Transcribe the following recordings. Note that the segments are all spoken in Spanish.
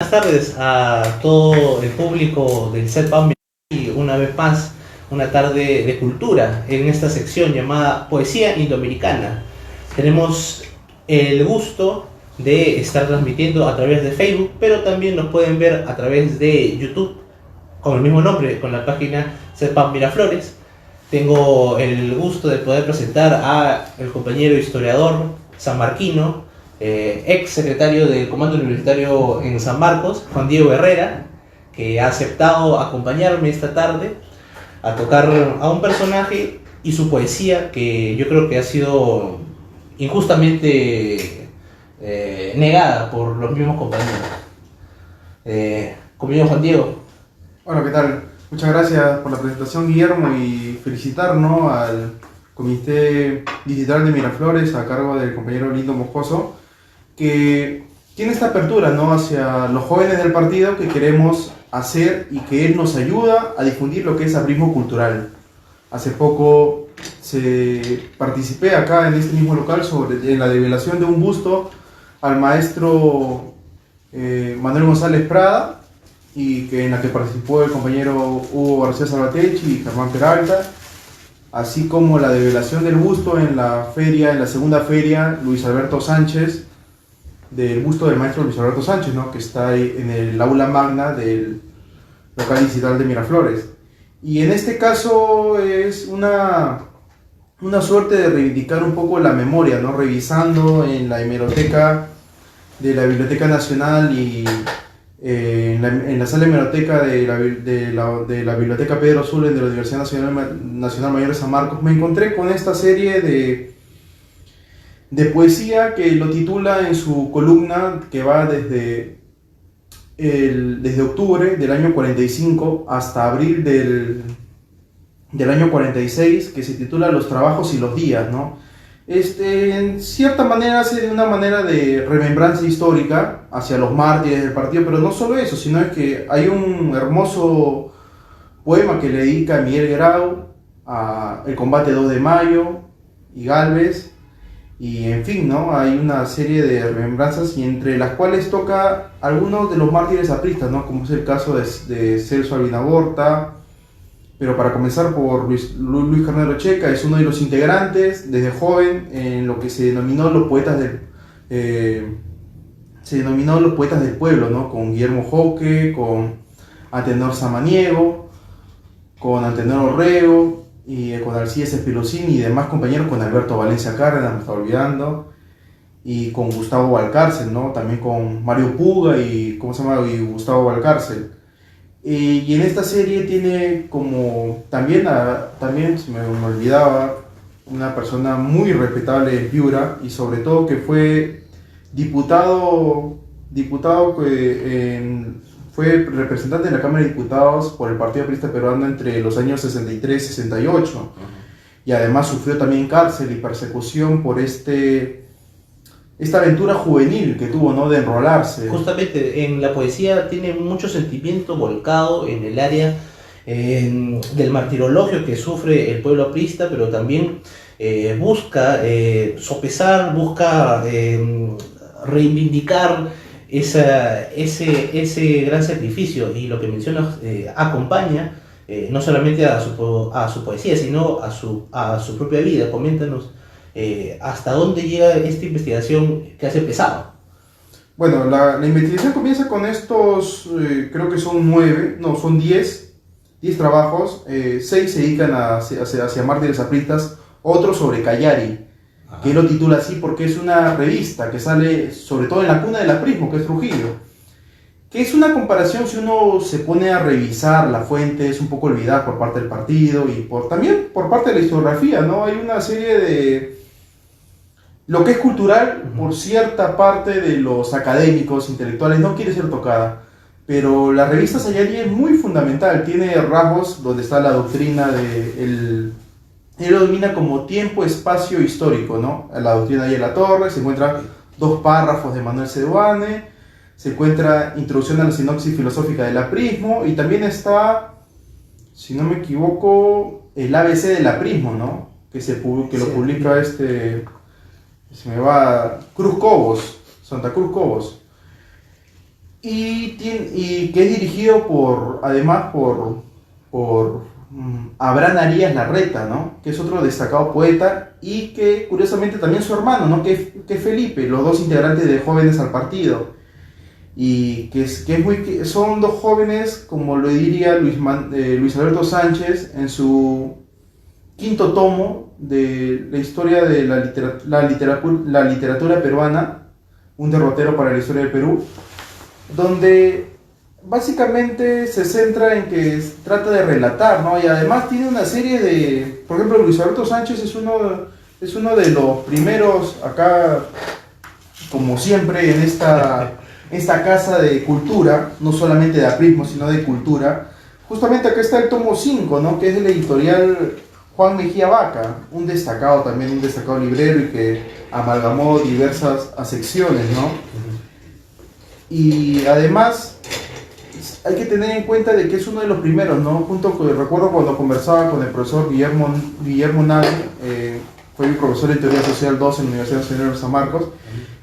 Buenas tardes a todo el público del CEPAM y una vez más una tarde de cultura en esta sección llamada Poesía Indoamericana. Tenemos el gusto de estar transmitiendo a través de Facebook, pero también nos pueden ver a través de YouTube con el mismo nombre, con la página CEPAM Miraflores. Tengo el gusto de poder presentar a el compañero historiador sanmarquino, ex secretario del Comando Universitario en San Marcos, Juan Diego Herrera, que ha aceptado acompañarme esta tarde a tocar a un personaje y su poesía que yo creo que ha sido injustamente negada por los mismos compañeros. Compañero Juan Diego. Hola, ¿qué tal? Muchas gracias por la presentación, Guillermo, y felicitar, ¿no?, al Comité Digital de Miraflores a cargo del compañero Lindo Moscoso, que tiene esta apertura, ¿no?, hacia los jóvenes del partido que queremos hacer y que él nos ayuda a difundir lo que es aprismo cultural. Hace poco participé acá en este mismo local en la develación de un busto al maestro Manuel González Prada, y en la que participó el compañero Hugo García Salvatechi y Germán Peralta, así como la develación del busto en la segunda feria Luis Alberto Sánchez, del busto del maestro Luis Alberto Sánchez, ¿no?, que está ahí en el aula magna del local digital de Miraflores. Y en este caso es una suerte de reivindicar un poco la memoria, ¿no?, revisando en la hemeroteca de la Biblioteca Nacional y en la sala de hemeroteca de la Biblioteca Pedro Zulen de la Universidad Nacional Mayor de San Marcos, me encontré con esta serie de poesía que lo titula en su columna, que va desde octubre del año 45 hasta abril del año 46, que se titula Los trabajos y los días, ¿no? En cierta manera hace de una manera de remembranza histórica hacia los mártires del partido, pero no solo eso, sino es que hay un hermoso poema que le dedica Miguel Grau a el combate 2 de mayo y Gálvez, y en fin, ¿no?, hay una serie de remembranzas y entre las cuales toca algunos de los mártires apristas, ¿no?, como es el caso de Celso Albinagorta. Pero para comenzar por Luis Carnero Checa, es uno de los integrantes desde joven en lo que se denominó los poetas del pueblo, ¿no?, con Guillermo Joque, con Antenor Samaniego, con Antenor Orrego, y con Alcides Espilosín y demás compañeros, con Alberto Valencia Cárdenas, me está olvidando, y con Gustavo Valcárcel, ¿no?, también con Mario Puga y Gustavo Valcárcel. Y en esta serie tiene como también se me olvidaba, una persona muy respetable de Piura, y sobre todo que fue fue representante en la Cámara de Diputados por el Partido Aprista Peruano entre los años 63 y 68, y además sufrió también cárcel y persecución por esta aventura juvenil que tuvo, ¿no?, de enrolarse. Justamente en la poesía tiene mucho sentimiento volcado en el área del martirologio que sufre el pueblo aprista, pero también busca sopesar, busca reivindicar ese gran sacrificio, y lo que mencionas acompaña no solamente a su poesía, sino a su propia vida. Coméntanos hasta dónde llega esta investigación que has empezado. Bueno, la investigación comienza con estos, creo que son 10 trabajos, 6 se dedican hacia mártires apristas, otro sobre Callari, que lo titula así porque es una revista que sale sobre todo en la cuna del aprismo, que es Trujillo, que es una comparación, si uno se pone a revisar la fuente, es un poco olvidada por parte del partido y también por parte de la historiografía, ¿no? Hay una serie de lo que es cultural por cierta parte de los académicos, intelectuales, no quiere ser tocada, pero la revista Sayari es muy fundamental, tiene rasgos donde está la doctrina él lo domina como tiempo, espacio, histórico, ¿no? La doctrina de la Torre, se encuentran 2 párrafos de Manuel Seduane, se encuentra introducción a la sinopsis filosófica del aprismo, y también está, si no me equivoco, el ABC del aprismo, ¿no?, que lo publica Cruz Cobos, Santa Cruz Cobos. y que es dirigido por Abraham Arias Larreta, ¿no? Que es otro destacado poeta, y que curiosamente también su hermano, ¿no? Que es Felipe, los dos integrantes de Jóvenes al Partido. Y son dos jóvenes, como lo diría Luis Alberto Sánchez en su quinto tomo de la historia de la literatura peruana, un derrotero para la historia del Perú, donde básicamente se centra en que trata de relatar, ¿no? Y además tiene una serie de, por ejemplo, Luis Alberto Sánchez es uno de los primeros acá, como siempre, en esta casa de cultura, no solamente de aprismo, sino de cultura. Justamente acá está el tomo 5, ¿no? Que es de la editorial Juan Mejía Vaca, un destacado librero, y que amalgamó diversas secciones, ¿no? Y además hay que tener en cuenta de que es uno de los primeros, ¿no? Recuerdo cuando conversaba con el profesor Guillermo Nave, fue mi profesor de Teoría Social 2 en la Universidad Nacional de San Marcos,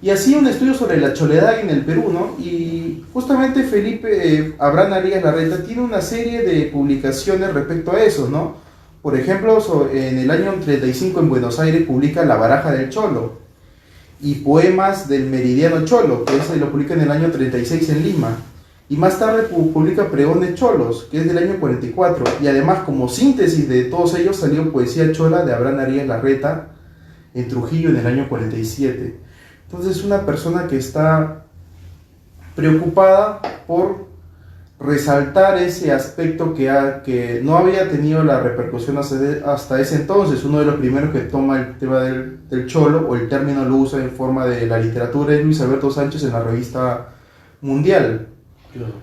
y hacía un estudio sobre la choledad en el Perú, ¿no? Y justamente Abraham Arias Larreta tiene una serie de publicaciones respecto a eso, ¿no? Por ejemplo, en el año 35 en Buenos Aires publica La Baraja del Cholo y Poemas del Meridiano Cholo, que ese lo publica en el año 36 en Lima. Y más tarde publica Pregón de Cholos, que es del año 44. Y además, como síntesis de todos ellos, salió Poesía Chola de Abraham Arias Larreta en Trujillo en el año 47. Entonces, una persona que está preocupada por resaltar ese aspecto que no había tenido la repercusión hasta ese entonces. Uno de los primeros que toma el tema del cholo, o el término lo usa en forma de la literatura, es Luis Alberto Sánchez en la revista Mundial. Claro.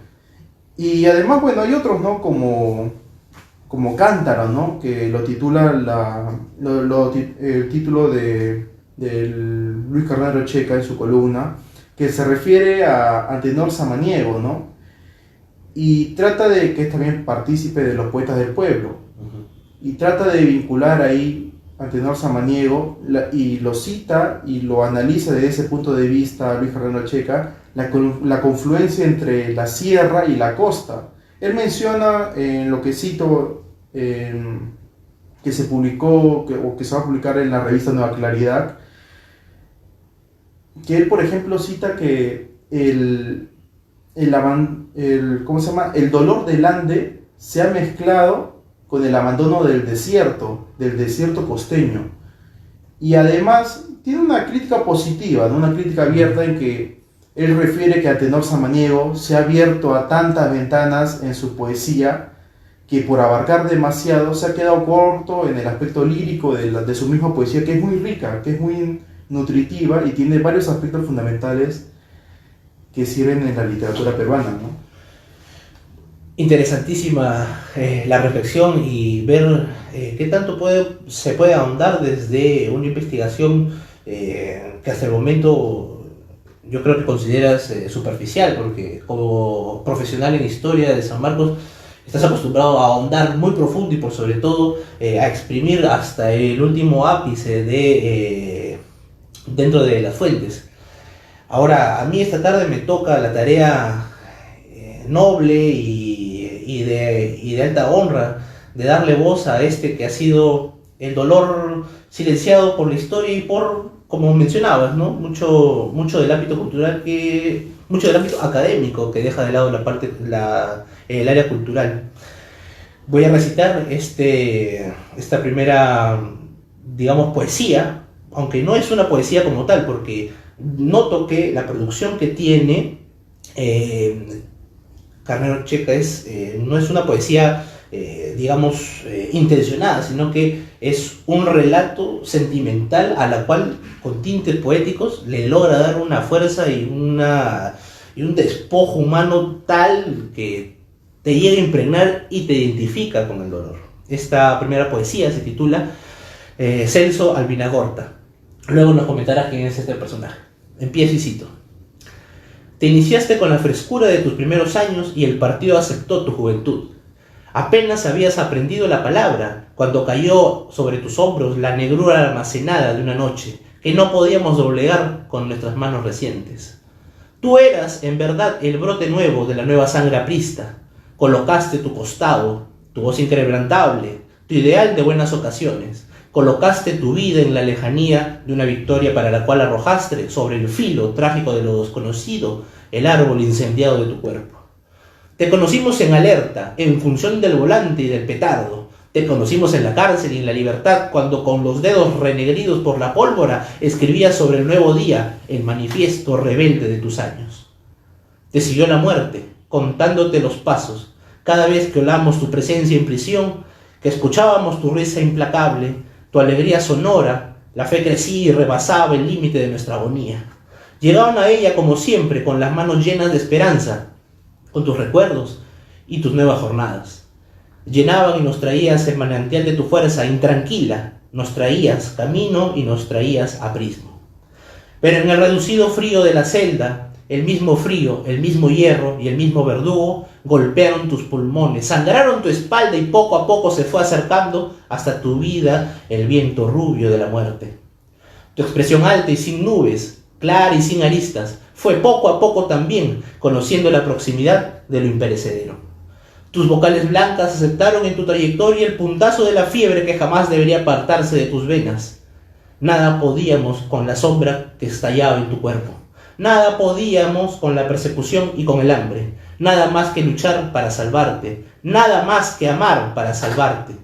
Y además, bueno, hay otros, ¿no? Como Cántaro, ¿no? Que lo titula el título de Luis Carnero Checa en su columna, que se refiere a Antenor Samaniego, ¿no? Y trata de que es también partícipe de los poetas del pueblo. Y trata de vincular ahí a Antenor Samaniego, y lo cita y lo analiza desde ese punto de vista Luis Carnero Checa, la confluencia entre la sierra y la costa. Él menciona en lo que cito, que se publicó, o que se va a publicar en la revista Nueva Claridad, que él, por ejemplo, cita que ¿cómo se llama? El dolor del Ande se ha mezclado con el abandono del desierto costeño. Y además tiene una crítica positiva, ¿no? Una crítica abierta, en que él refiere que Antenor Samaniego se ha abierto a tantas ventanas en su poesía que, por abarcar demasiado, se ha quedado corto en el aspecto lírico de su misma poesía, que es muy rica, que es muy nutritiva y tiene varios aspectos fundamentales que sirven en la literatura peruana, ¿no? Interesantísima la reflexión, y ver qué tanto se puede ahondar desde una investigación que hasta el momento yo creo que consideras superficial, porque como profesional en historia de San Marcos estás acostumbrado a ahondar muy profundo y, por sobre todo, a exprimir hasta el último ápice dentro de las fuentes. Ahora, a mí esta tarde me toca la tarea noble y de alta honra de darle voz a este que ha sido el dolor silenciado por la historia y por, como mencionabas, ¿no? Mucho del ámbito cultural, mucho del ámbito académico, que deja de lado el área cultural. Voy a recitar esta primera, digamos, poesía, aunque no es una poesía como tal, porque noto que la producción que tiene Carnero Checa no es una poesía, digamos, intencionada, sino que es un relato sentimental a la cual, con tintes poéticos, le logra dar una fuerza y un despojo humano tal que te llega a impregnar y te identifica con el dolor. Esta primera poesía se titula Celso Albinagorta. Luego nos comentarás quién es este personaje. Empiezo y cito. Te iniciaste con la frescura de tus primeros años y el partido aceptó tu juventud. Apenas habías aprendido la palabra cuando cayó sobre tus hombros la negrura almacenada de una noche que no podíamos doblegar con nuestras manos recientes. Tú eras, en verdad, el brote nuevo de la nueva sangre aprista. Colocaste tu costado, tu voz inquebrantable, tu ideal de buenas ocasiones. Colocaste tu vida en la lejanía de una victoria para la cual arrojaste sobre el filo trágico de lo desconocido el árbol incendiado de tu cuerpo. Te conocimos en alerta, en función del volante y del petardo. Te conocimos en la cárcel y en la libertad, cuando con los dedos renegridos por la pólvora escribías sobre el nuevo día el manifiesto rebelde de tus años. Te siguió la muerte, contándote los pasos, cada vez que olamos tu presencia en prisión, que escuchábamos tu risa implacable, tu alegría sonora, la fe crecía y rebasaba el límite de nuestra agonía. Llegaban a ella, como siempre, con las manos llenas de esperanza, con tus recuerdos y tus nuevas jornadas. Llenaban y nos traías el manantial de tu fuerza intranquila, nos traías camino y nos traías aprismo. Pero en el reducido frío de la celda, el mismo frío, el mismo hierro y el mismo verdugo golpearon tus pulmones, sangraron tu espalda y poco a poco se fue acercando hasta tu vida el viento rubio de la muerte. Tu expresión alta y sin nubes, clara y sin aristas, fue poco a poco también conociendo la proximidad de lo imperecedero. Tus vocales blancas aceptaron en tu trayectoria el puntazo de la fiebre que jamás debería apartarse de tus venas. Nada podíamos con la sombra que estallaba en tu cuerpo. Nada podíamos con la persecución y con el hambre. Nada más que luchar para salvarte. Nada más que amar para salvarte.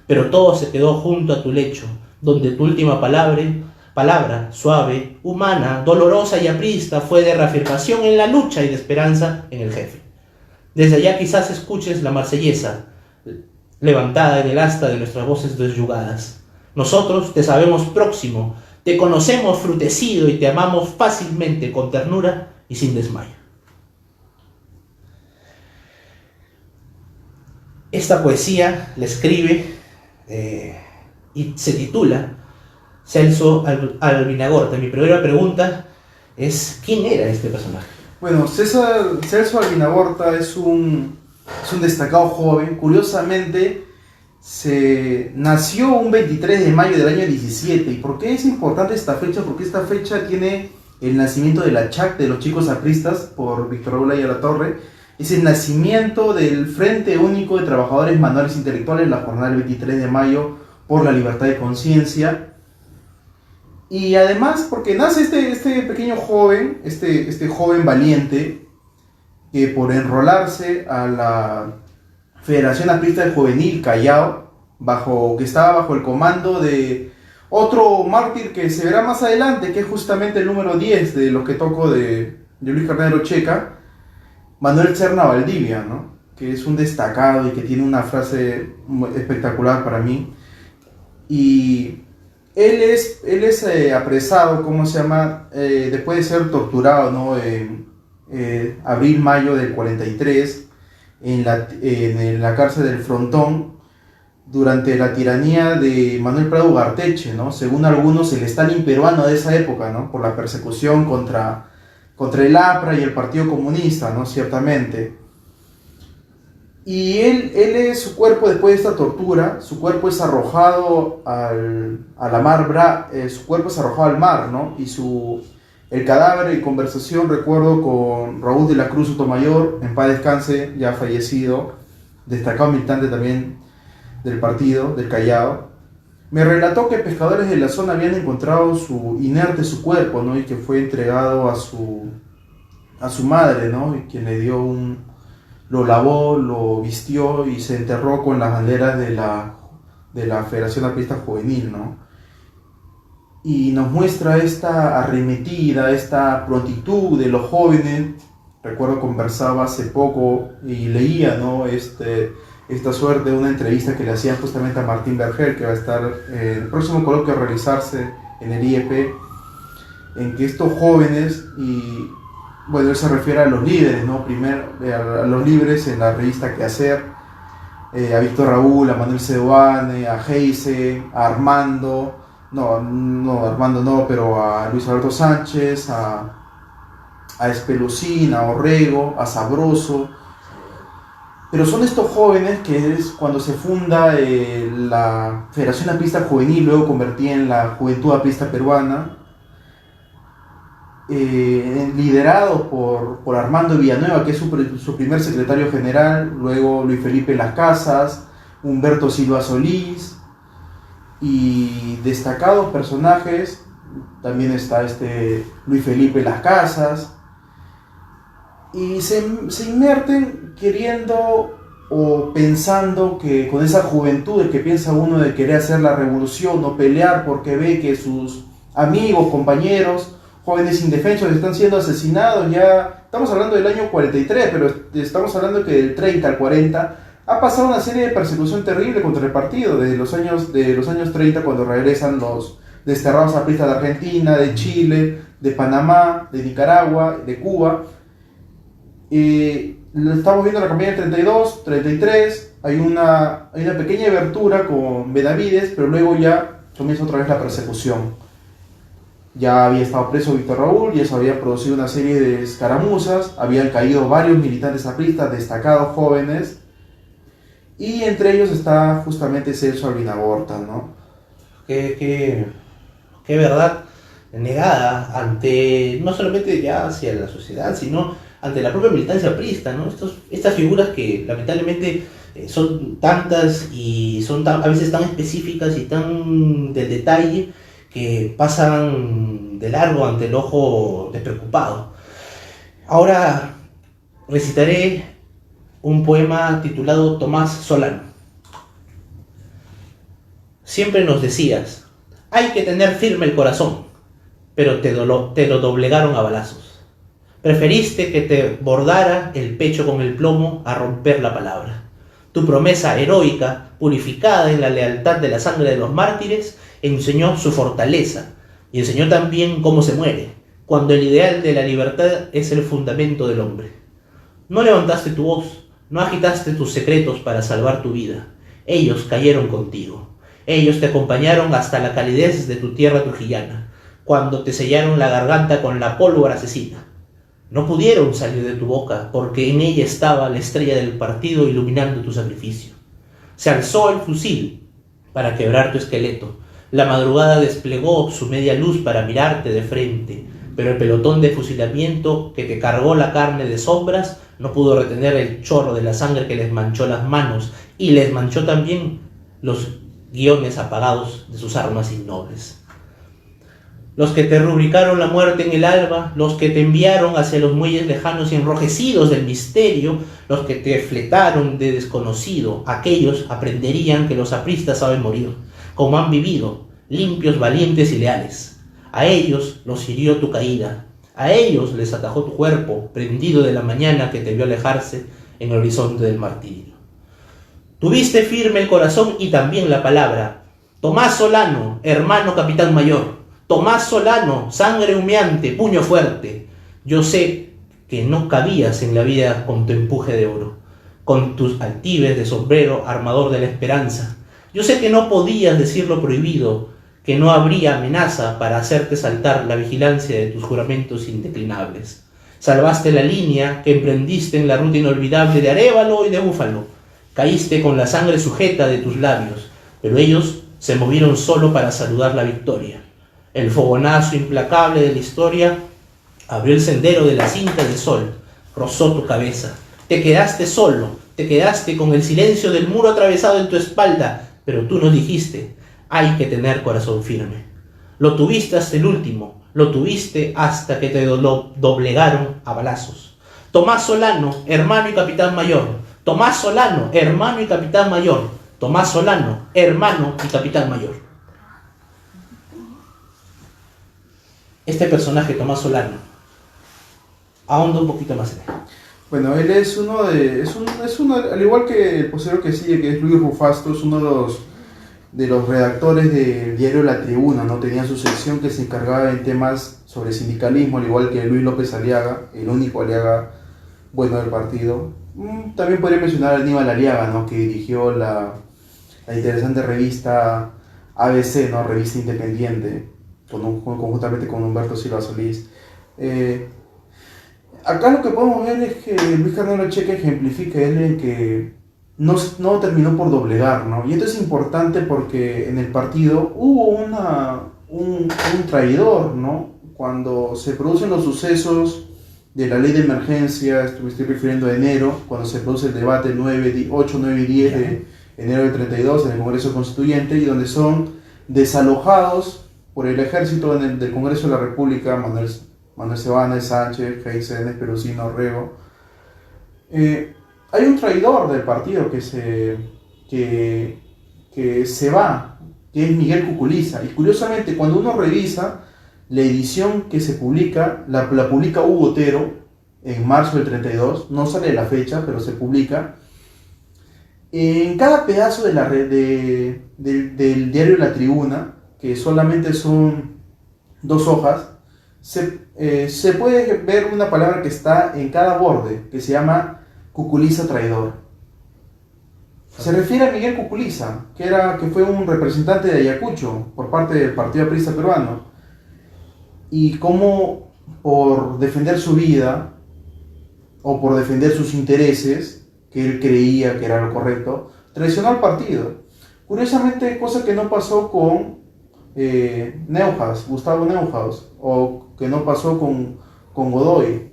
Pero todo se quedó junto a tu lecho, donde tu última palabra suave, humana, dolorosa y aprista fue de reafirmación en la lucha y de esperanza en el jefe. Desde allá quizás escuches la marsellesa, levantada en el asta de nuestras voces desyugadas. Nosotros te sabemos próximo, te conocemos frutecido y te amamos fácilmente, con ternura y sin desmayo. Esta poesía la escribe y se titula Celso Albinagorta. Mi primera pregunta es, ¿quién era este personaje? Bueno, Celso Albinagorta es un destacado joven. Curiosamente, nació un 23 de mayo del año 17. ¿Y por qué es importante esta fecha? Porque esta fecha tiene el nacimiento de la CHAC, de los chicos apristas, por Víctor Raúl Ayala-Torre. Es el nacimiento del Frente Único de Trabajadores Manuales Intelectuales, la jornada del 23 de mayo por la libertad de conciencia. Y además porque nace este pequeño joven, este joven valiente, que por enrolarse a la Federación Aprista Juvenil Callao, que estaba bajo el comando de otro mártir que se verá más adelante, que es justamente el número 10 de los que toco de Luis Carnero Checa, Manuel Serna Valdivia, ¿no? Que es un destacado y que tiene una frase espectacular para mí. Y él es apresado, ¿cómo se llama? Después de ser torturado, ¿no? Abril-mayo del 43, en la cárcel del Frontón, durante la tiranía de Manuel Prado Ugarteche, ¿no? Según algunos, el Stalin peruano de esa época, ¿no? Por la persecución contra el APRA y el Partido Comunista, ¿no? Ciertamente. Y su cuerpo, después de esta tortura, su cuerpo es arrojado su cuerpo es arrojado al mar, ¿no? Y el cadáver en conversación, recuerdo con Raúl de la Cruz Sotomayor, en paz descanse, ya fallecido, destacado militante también del partido, del Callao, me relató que pescadores de la zona habían encontrado inerte su cuerpo, ¿no? Y que fue entregado a su madre, ¿no? Y quien le dio lo lavó, lo vistió y se enterró con las banderas de la Federación Aprista Juvenil, ¿no? Y nos muestra esta arremetida, esta prontitud de los jóvenes. Recuerdo conversaba hace poco y leía, ¿no? esta suerte de una entrevista que le hacían justamente a Martín Berger, que va a estar en el próximo coloquio a realizarse en el IEP, en que estos jóvenes, y bueno, él se refiere a los líderes, ¿no? Primero a los líderes en la revista Quehacer, a Víctor Raúl, a Manuel Seoane, a Heise, a Armando, pero a Luis Alberto Sánchez, a Espelucín, a Orrego, a Sabroso. Pero son estos jóvenes que es cuando se funda la Federación Aprista Juvenil, luego convertida en la Juventud Aprista Peruana, liderado por Armando Villanueva, que es su primer secretario general, luego Luis Felipe Las Casas, Humberto Silva Solís, y destacados personajes, también está Luis Felipe Las Casas, y se inmerten queriendo o pensando que con esa juventud de que piensa uno de querer hacer la revolución o pelear porque ve que sus amigos, compañeros, jóvenes indefensos están siendo asesinados. Ya estamos hablando del año 43, pero estamos hablando que del 30 al 40 ha pasado una serie de persecución terrible contra el partido, desde los años 30, cuando regresan los desterrados apristas de Argentina, de Chile, de Panamá, de Nicaragua, de Cuba. Estamos viendo la campaña del 32, 33, hay una pequeña abertura con Benavides, pero luego ya comienza otra vez la persecución. Ya había estado preso Víctor Raúl, ya se había producido una serie de escaramuzas, habían caído varios militantes apristas, destacados jóvenes, y entre ellos está justamente Celso Albinagorta, ¿no? Qué verdad negada ante, no solamente ya hacia la sociedad, sino ante la propia militancia aprista, ¿no? Estas figuras que lamentablemente son tantas y son a veces tan específicas y tan del detalle que pasan de largo ante el ojo despreocupado. Ahora recitaré un poema titulado Tomás Solano. Siempre nos decías, hay que tener firme el corazón, pero te lo doblegaron a balazos. Preferiste que te bordara el pecho con el plomo a romper la palabra. Tu promesa heroica, purificada en la lealtad de la sangre de los mártires, enseñó su fortaleza y enseñó también cómo se muere, cuando el ideal de la libertad es el fundamento del hombre. No levantaste tu voz, no agitaste tus secretos para salvar tu vida. Ellos cayeron contigo. Ellos te acompañaron hasta la calidez de tu tierra trujillana, cuando te sellaron la garganta con la pólvora asesina. No pudieron salir de tu boca, porque en ella estaba la estrella del partido iluminando tu sacrificio. Se alzó el fusil para quebrar tu esqueleto. La madrugada desplegó su media luz para mirarte de frente, pero el pelotón de fusilamiento que te cargó la carne de sombras no pudo retener el chorro de la sangre que les manchó las manos y les manchó también los guiones apagados de sus armas innobles. Los que te rubricaron la muerte en el alba, los que te enviaron hacia los muelles lejanos y enrojecidos del misterio, los que te fletaron de desconocido, aquellos aprenderían que los apristas saben morir, como han vivido, limpios, valientes y leales. A ellos los hirió tu caída, a ellos les atajó tu cuerpo, prendido de la mañana que te vio alejarse en el horizonte del martirio. Tuviste firme el corazón y también la palabra. Tomás Solano, hermano capitán mayor. Tomás Solano, sangre humeante, puño fuerte. Yo sé que no cabías en la vida con tu empuje de oro, con tus altibes de sombrero, armador de la esperanza. Yo sé que no podías decir lo prohibido, que no habría amenaza para hacerte saltar la vigilancia de tus juramentos indeclinables. Salvaste la línea que emprendiste en la ruta inolvidable de Arévalo y de Búfalo. Caíste con la sangre sujeta de tus labios, pero ellos se movieron solo para saludar la victoria. El fogonazo implacable de la historia abrió el sendero de la cinta del sol, rozó tu cabeza. Te quedaste solo, te quedaste con el silencio del muro atravesado en tu espalda, pero tú nos dijiste, hay que tener corazón firme. Lo tuviste hasta el último, lo tuviste hasta que te doblegaron a balazos. Tomás Solano, hermano y capitán mayor. Tomás Solano, hermano y capitán mayor. Tomás Solano, hermano y capitán mayor. Este personaje, Tomás Solano, ahonda un poquito más en él. Bueno, él es uno, al igual que el posterior que sigue, que es Luis Rufasto, es uno de los redactores del diario La Tribuna, ¿no? Tenía su sección que se encargaba en temas sobre sindicalismo, al igual que Luis López Aliaga, el único Aliaga bueno del partido. También podría mencionar a Aníbal Aliaga, ¿no? Que dirigió la interesante revista ABC, ¿no? Revista independiente, conjuntamente con Humberto Silva Solís. Acá lo que podemos ver es que Luis Carnero Checa ejemplifica él en que no terminó por doblegar, ¿no? Y esto es importante porque en el partido hubo un traidor, ¿no? cuando se producen los sucesos de la ley de emergencia, me estoy refiriendo a enero, cuando se produce el debate 8, 9 y 10 de enero del 32 en el Congreso Constituyente, y donde son desalojados por el ejército del Congreso de la República, Manuel Seoane, Sánchez, Heissen, Esperusino, Rego. Hay un traidor del partido que se va, que es Miguel Cuculiza, y curiosamente cuando uno revisa la edición que se publica, la publica Hugo Otero en marzo del 32, no sale la fecha, pero se publica. En cada pedazo de del diario La Tribuna, que solamente son 2 hojas, se puede ver una palabra que está en cada borde, que se llama Cuculiza traidor. Se refiere a Miguel Cuculiza, que fue un representante de Ayacucho por parte del Partido Aprista Peruano, y cómo por defender su vida o por defender sus intereses, que él creía que era lo correcto, traicionó al partido. Curiosamente, cosa que no pasó con Gustavo Neuhaus, o que no pasó con Godoy,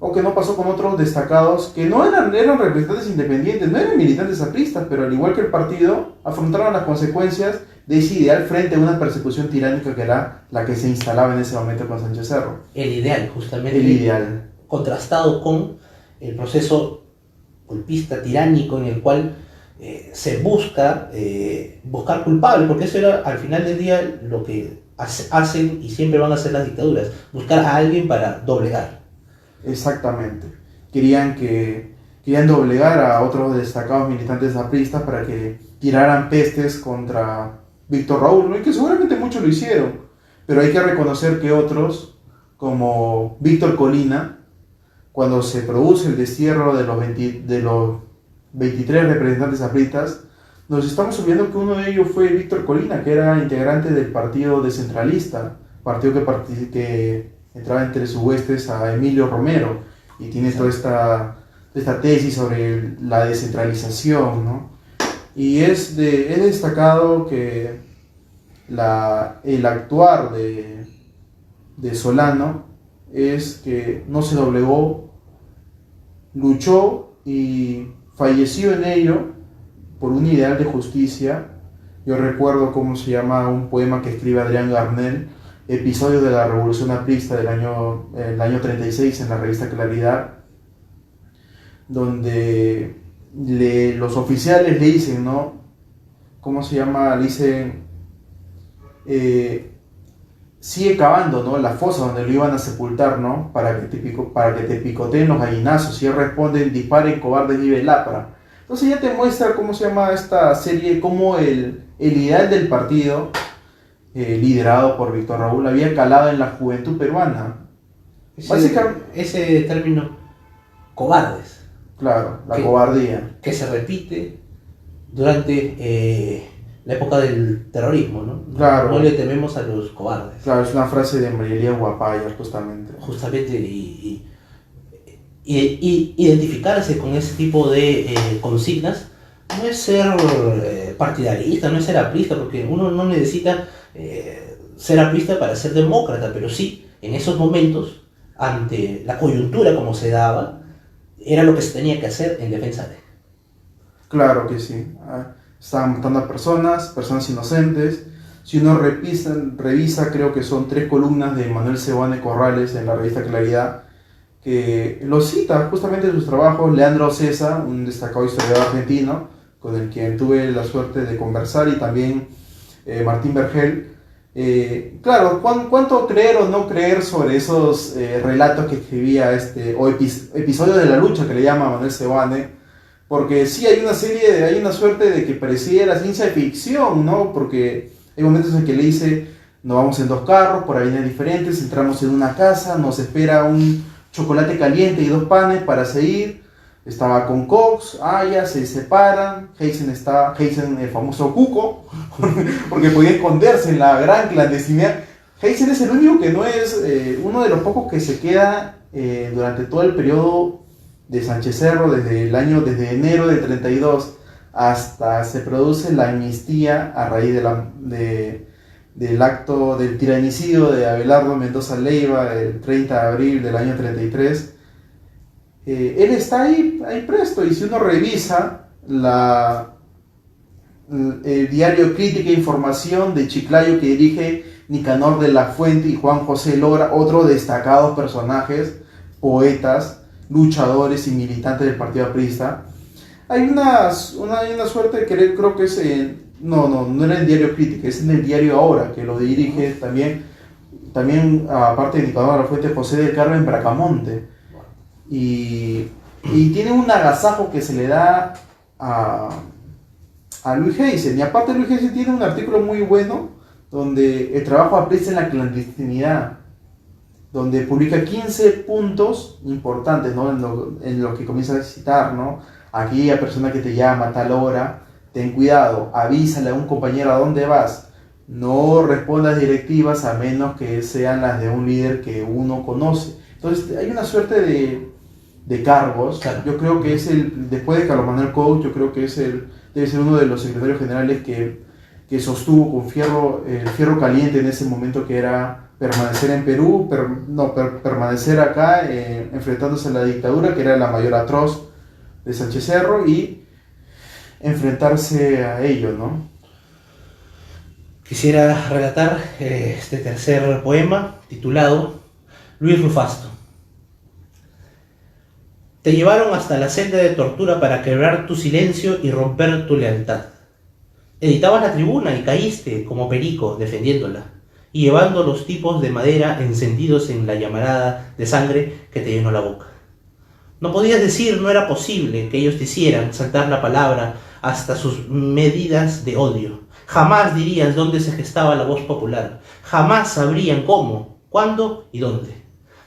o que no pasó con otros destacados que no eran representantes independientes, no eran militantes apristas, pero al igual que el partido, afrontaron las consecuencias de ese ideal frente a una persecución tiránica que era la que se instalaba en ese momento con Sánchez Cerro. El ideal, justamente. El ideal. Contrastado con el proceso golpista, tiránico, en el cual se buscar culpables, porque eso era al final del día lo que hacen y siempre van a hacer las dictaduras, buscar a alguien para doblegar. Exactamente. Querían doblegar a otros destacados militantes apristas para que tiraran pestes contra Víctor Raúl, ¿no? Y que seguramente muchos lo hicieron, pero hay que reconocer que otros, como Víctor Colina, cuando se produce el destierro de los 23 representantes apristas, nos estamos olvidando que uno de ellos fue Víctor Colina, que era integrante del Partido Descentralista, partido que entraba entre sus huestes a Emilio Romero, y tiene toda esta tesis sobre la descentralización, ¿no? Y es destacado que el actuar de Solano es que no se doblegó, luchó y falleció en ello por un ideal de justicia. Yo recuerdo cómo se llama un poema que escribe Adrián Garnel, Episodio de la Revolución Aprista el año 36, en la revista Claridad, donde los oficiales le dicen, ¿no? ¿Cómo se llama? Le dicen, sigue cavando, ¿no?, la fosa donde lo iban a sepultar, ¿no?, para que te picoteen los gallinazos. Y él responde, disparen, cobarde, vive Lapra. Entonces ya te muestra cómo se llama esta serie, cómo el ideal del partido, liderado por Víctor Raúl, había calado en la juventud peruana. Ese término, cobardes. Claro, la cobardía. Que se repite durante la época del terrorismo, ¿no? Claro. No le tememos a los cobardes. Claro, es una frase de María Elía Guapaya, justamente. Justamente, y identificarse con ese tipo de consignas no es ser partidarista, no es ser aprista, porque uno no necesita ser aprista para ser demócrata, pero sí, en esos momentos, ante la coyuntura como se daba, era lo que se tenía que hacer en defensa de. Claro que sí. Estaban matando a personas inocentes. Si uno revisa, creo que son 3 columnas de Manuel Seoane Corrales en la revista Claridad, que lo cita justamente en sus trabajos Leandro César, un destacado historiador argentino, con el quien tuve la suerte de conversar, y también Martín Vergel. Claro, ¿cuánto creer o no creer sobre esos relatos que escribía episodio de la lucha, que le llama Manuel Seoane? Porque sí hay una suerte de que pareciera ciencia ficción, ¿no? Porque hay momentos en que le dice, nos vamos en 2 carros, por avenidas diferentes, entramos en una casa, nos espera un chocolate caliente y 2 panes para seguir. Estaba con Cox, ya se separan, Heissen, el famoso Cuco, porque podía esconderse en la gran clandestinidad. Heissen es el único que no es, uno de los pocos que se queda durante todo el periodo de Sánchez Cerro, desde enero del 32 hasta se produce la amnistía a raíz del acto del tiranicidio de Abelardo Mendoza Leiva el 30 de abril del año 33. Él está ahí presto, y si uno revisa el diario Crítica e Información de Chiclayo, que dirige Nicanor de la Fuente y Juan José Lora, otros destacados personajes, poetas, luchadores y militantes del Partido Aprista, hay una suerte de querer, creo que es no era el diario Crítica, es en el diario Ahora, que lo dirige también aparte de Nicanor de la Fuente, José del Carmen Bracamonte, y tiene un agasajo que se le da a Luis Heisen. Y aparte, Luis Heisen tiene un artículo muy bueno donde el trabajo aprista en la clandestinidad, donde publica 15 puntos importantes, ¿no? En lo que comienza a citar, ¿no? Aquella persona que te llama a tal hora, ten cuidado, avísale a un compañero a dónde vas, no respondas directivas a menos que sean las de un líder que uno conoce. Entonces hay una suerte de cargos. Claro. Yo creo que es después de Carlos Manuel Coach, yo creo que debe ser uno de los secretarios generales que sostuvo con el fierro caliente en ese momento, que era permanecer en Perú, permanecer acá, enfrentándose a la dictadura, que era la mayor atroz de Sánchez Cerro, y enfrentarse a ello, ¿no? Quisiera relatar este tercer poema titulado Luis Rufasto. Te llevaron hasta la celda de tortura para quebrar tu silencio y romper tu lealtad. Editabas la tribuna y caíste como perico defendiéndola y llevando los tipos de madera encendidos en la llamarada de sangre que te llenó la boca. No podías decir, no era posible que ellos te hicieran saltar la palabra hasta sus medidas de odio. Jamás dirías dónde se gestaba la voz popular. Jamás sabrían cómo, cuándo y dónde.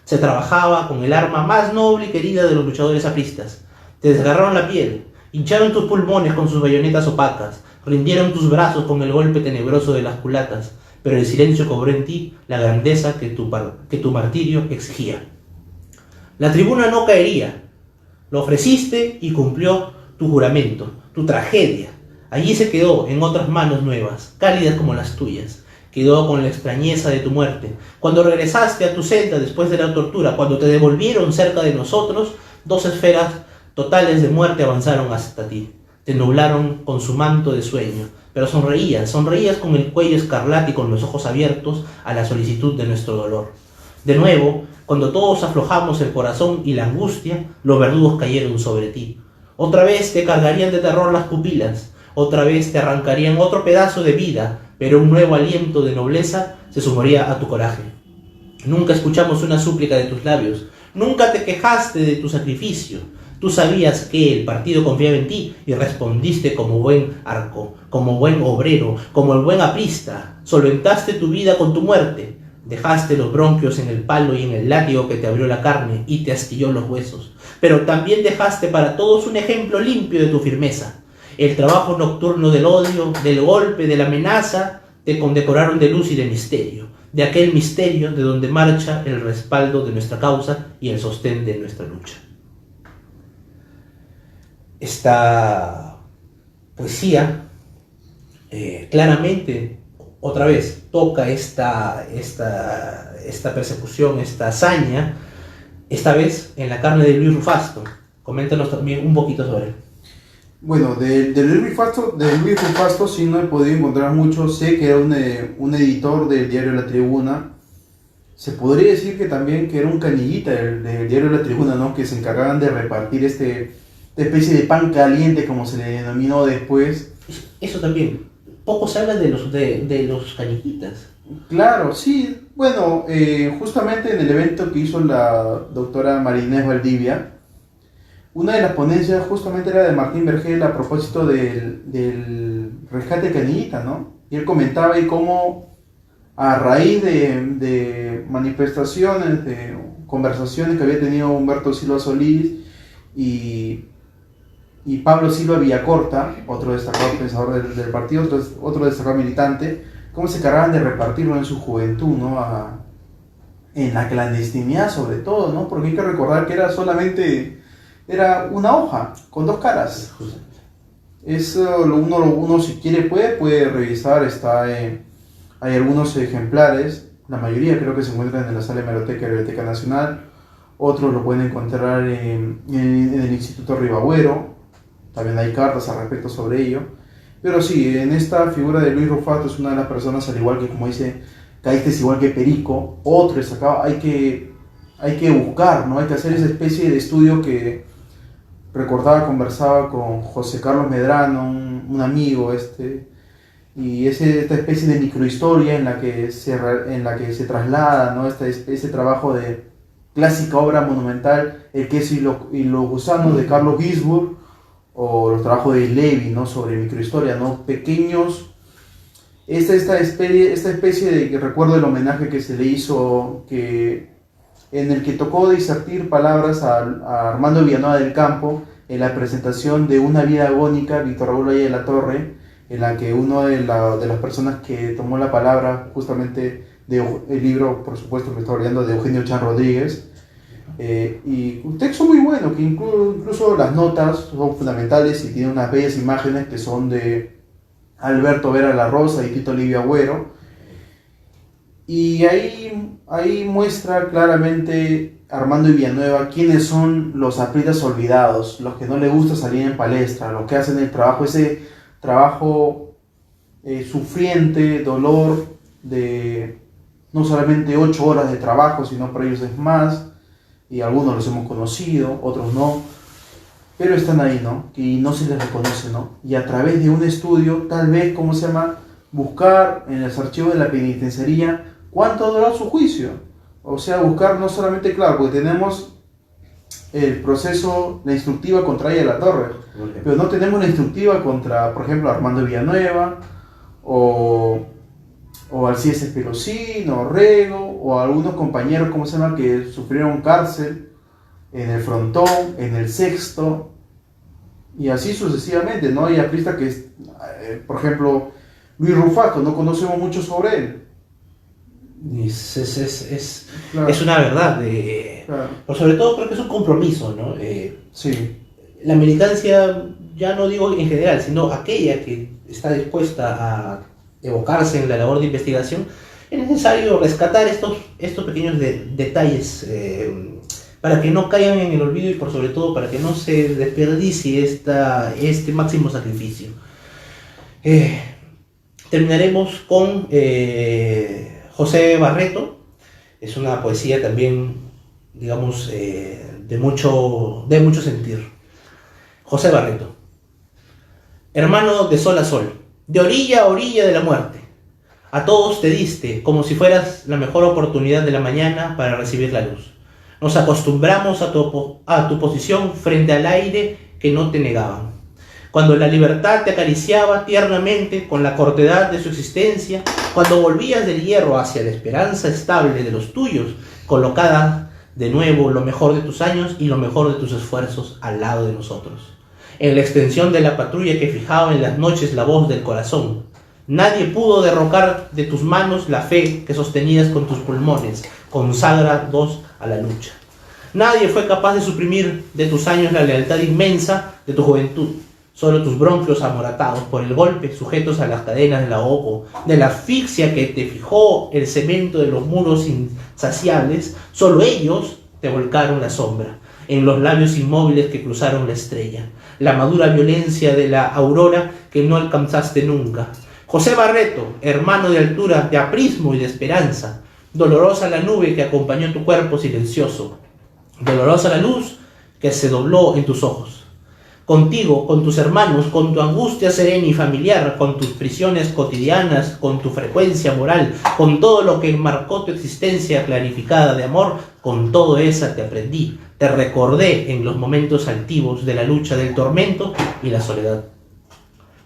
Se trabajaba con el arma más noble y querida de los luchadores apristas. Te desgarraron la piel, hincharon tus pulmones con sus bayonetas opacas, rindieron tus brazos con el golpe tenebroso de las culatas, pero el silencio cobró en ti la grandeza que tu martirio exigía. La tribuna no caería. Lo ofreciste y cumplió tu juramento, tu tragedia. Allí se quedó en otras manos nuevas, cálidas como las tuyas. Quedó con la extrañeza de tu muerte. Cuando regresaste a tu celda después de la tortura, cuando te devolvieron cerca de nosotros, 2 esferas totales de muerte avanzaron hasta ti. Te nublaron con su manto de sueño, pero sonreías con el cuello escarlata y con los ojos abiertos a la solicitud de nuestro dolor. De nuevo, cuando todos aflojamos el corazón y la angustia, los verdugos cayeron sobre ti. Otra vez te cargarían de terror las pupilas, otra vez te arrancarían otro pedazo de vida, pero un nuevo aliento de nobleza se sumaría a tu coraje. Nunca escuchamos una súplica de tus labios, nunca te quejaste de tu sacrificio. Tú sabías que el partido confiaba en ti y respondiste como buen arco, como buen obrero, como el buen aprista. Solventaste tu vida con tu muerte. Dejaste los bronquios en el palo y en el látigo que te abrió la carne y te astilló los huesos. Pero también dejaste para todos un ejemplo limpio de tu firmeza. El trabajo nocturno del odio, del golpe, de la amenaza, te condecoraron de luz y de misterio. De aquel misterio de donde marcha el respaldo de nuestra causa y el sostén de nuestra lucha. Esta poesía claramente, otra vez, toca esta persecución, esta hazaña, esta vez en la carne de Luis Rufasto. Coméntanos también un poquito sobre él. Bueno, de Luis Rufasto sí no he podido encontrar mucho. Sé que era un editor del diario La Tribuna. Se podría decir que también que era un canillita del diario La Tribuna, ¿no? Que se encargaban de repartir esta especie de pan caliente, como se le denominó después. Eso también. Poco se habla de los canillitas. Claro, sí. Bueno, justamente en el evento que hizo la doctora Marinés Valdivia, una de las ponencias justamente era de Martín Vergel a propósito del rescate canillita, ¿no? Y él comentaba y cómo a raíz de manifestaciones, de conversaciones que había tenido Humberto Silva Solís y Pablo Silva Villacorta, otro destacado pensador del partido, otro destacado militante, cómo se encargaban de repartirlo en su juventud, ¿no? En la clandestinidad sobre todo, ¿no? Porque hay que recordar que era una hoja con 2 caras. Eso uno si quiere puede revisar, está Hay algunos ejemplares, la mayoría creo que se encuentran en la sala de hemeroteca de la Biblioteca Nacional, otros lo pueden encontrar en el Instituto Ribagüero, también hay cartas al respecto sobre ello. Pero sí, en esta figura de Luis Rufato es una de las personas, al igual que como dice, Caíste es igual que Perico, otro es acá, hay que buscar, ¿no? Hay que hacer esa especie de estudio que recordaba, conversaba con José Carlos Medrano, un amigo, y esta especie de microhistoria en la que se traslada, ¿no? Ese trabajo de clásica obra monumental, El queso y los gusanos de Carlos Gisburg, o los trabajos de Levi, ¿no? Sobre microhistoria, ¿no? Pequeños, esta especie de que recuerdo el homenaje que se le hizo, en el que tocó discertir palabras a Armando Villanueva del Campo en la presentación de Una vida agónica, Víctor Raúl Valle de la Torre, en la que una de las personas que tomó la palabra, justamente el libro, por supuesto, me estoy hablando de Eugenio Chan Rodríguez, y un texto muy bueno, que incluso las notas son fundamentales y tiene unas bellas imágenes que son de Alberto Vera La Rosa y Tito Livio Agüero, y ahí muestra claramente Armando Villanueva quiénes son los apristas olvidados, los que no les gusta salir en palestra, los que hacen ese trabajo sufriente, dolor de no solamente 8 horas de trabajo, sino para ellos es más, y algunos los hemos conocido, otros no, pero están ahí, ¿no? Y no se les reconoce, ¿no? Y a través de un estudio, tal vez, ¿cómo se llama? Buscar en los archivos de la penitenciaría cuánto ha durado su juicio. O sea, buscar no solamente, claro, porque tenemos el proceso, la instructiva contra ella La Torre, pero no tenemos la instructiva contra, por ejemplo, Armando Villanueva, o Alcides Espelosín, o Rego, o algunos compañeros, ¿cómo se llama?, que sufrieron cárcel en el Frontón, en el Sexto, y así sucesivamente, ¿no? Hay apristas que, por ejemplo, Luis Rufato, no conocemos mucho sobre él. Claro. Es una verdad, Claro. pero sobre todo creo que es un compromiso, ¿no? Sí. La militancia, ya no digo en general, sino aquella que está dispuesta a evocarse en la labor de investigación, es necesario rescatar estos pequeños detalles para que no caigan en el olvido y por sobre todo para que no se desperdicie este máximo sacrificio. Terminaremos con José Barreto. Es una poesía también, digamos, de mucho sentir. José Barreto. Hermano de sol a sol, de orilla a orilla de la muerte, a todos te diste como si fueras la mejor oportunidad de la mañana para recibir la luz. Nos acostumbramos a tu posición frente al aire que no te negaban. Cuando la libertad te acariciaba tiernamente con la cortedad de su existencia, cuando volvías del hierro hacia la esperanza estable de los tuyos, colocada de nuevo lo mejor de tus años y lo mejor de tus esfuerzos al lado de nosotros. En la extensión de la patrulla que fijaba en las noches la voz del corazón, nadie pudo derrocar de tus manos la fe que sostenías con tus pulmones, conságrados a la lucha. Nadie fue capaz de suprimir de tus años la lealtad inmensa de tu juventud. Solo tus bronquios amoratados por el golpe, sujetos a las cadenas del ahogo, de la asfixia que te fijó el cemento de los muros insaciables, solo ellos te volcaron la sombra, en los labios inmóviles que cruzaron la estrella, la madura violencia de la aurora que no alcanzaste nunca. José Barreto, hermano de altura, de aprismo y de esperanza, dolorosa la nube que acompañó tu cuerpo silencioso, dolorosa la luz que se dobló en tus ojos. Contigo, con tus hermanos, con tu angustia serena y familiar, con tus prisiones cotidianas, con tu frecuencia moral, con todo lo que marcó tu existencia clarificada de amor, con todo eso te aprendí, te recordé en los momentos altivos de la lucha del tormento y la soledad.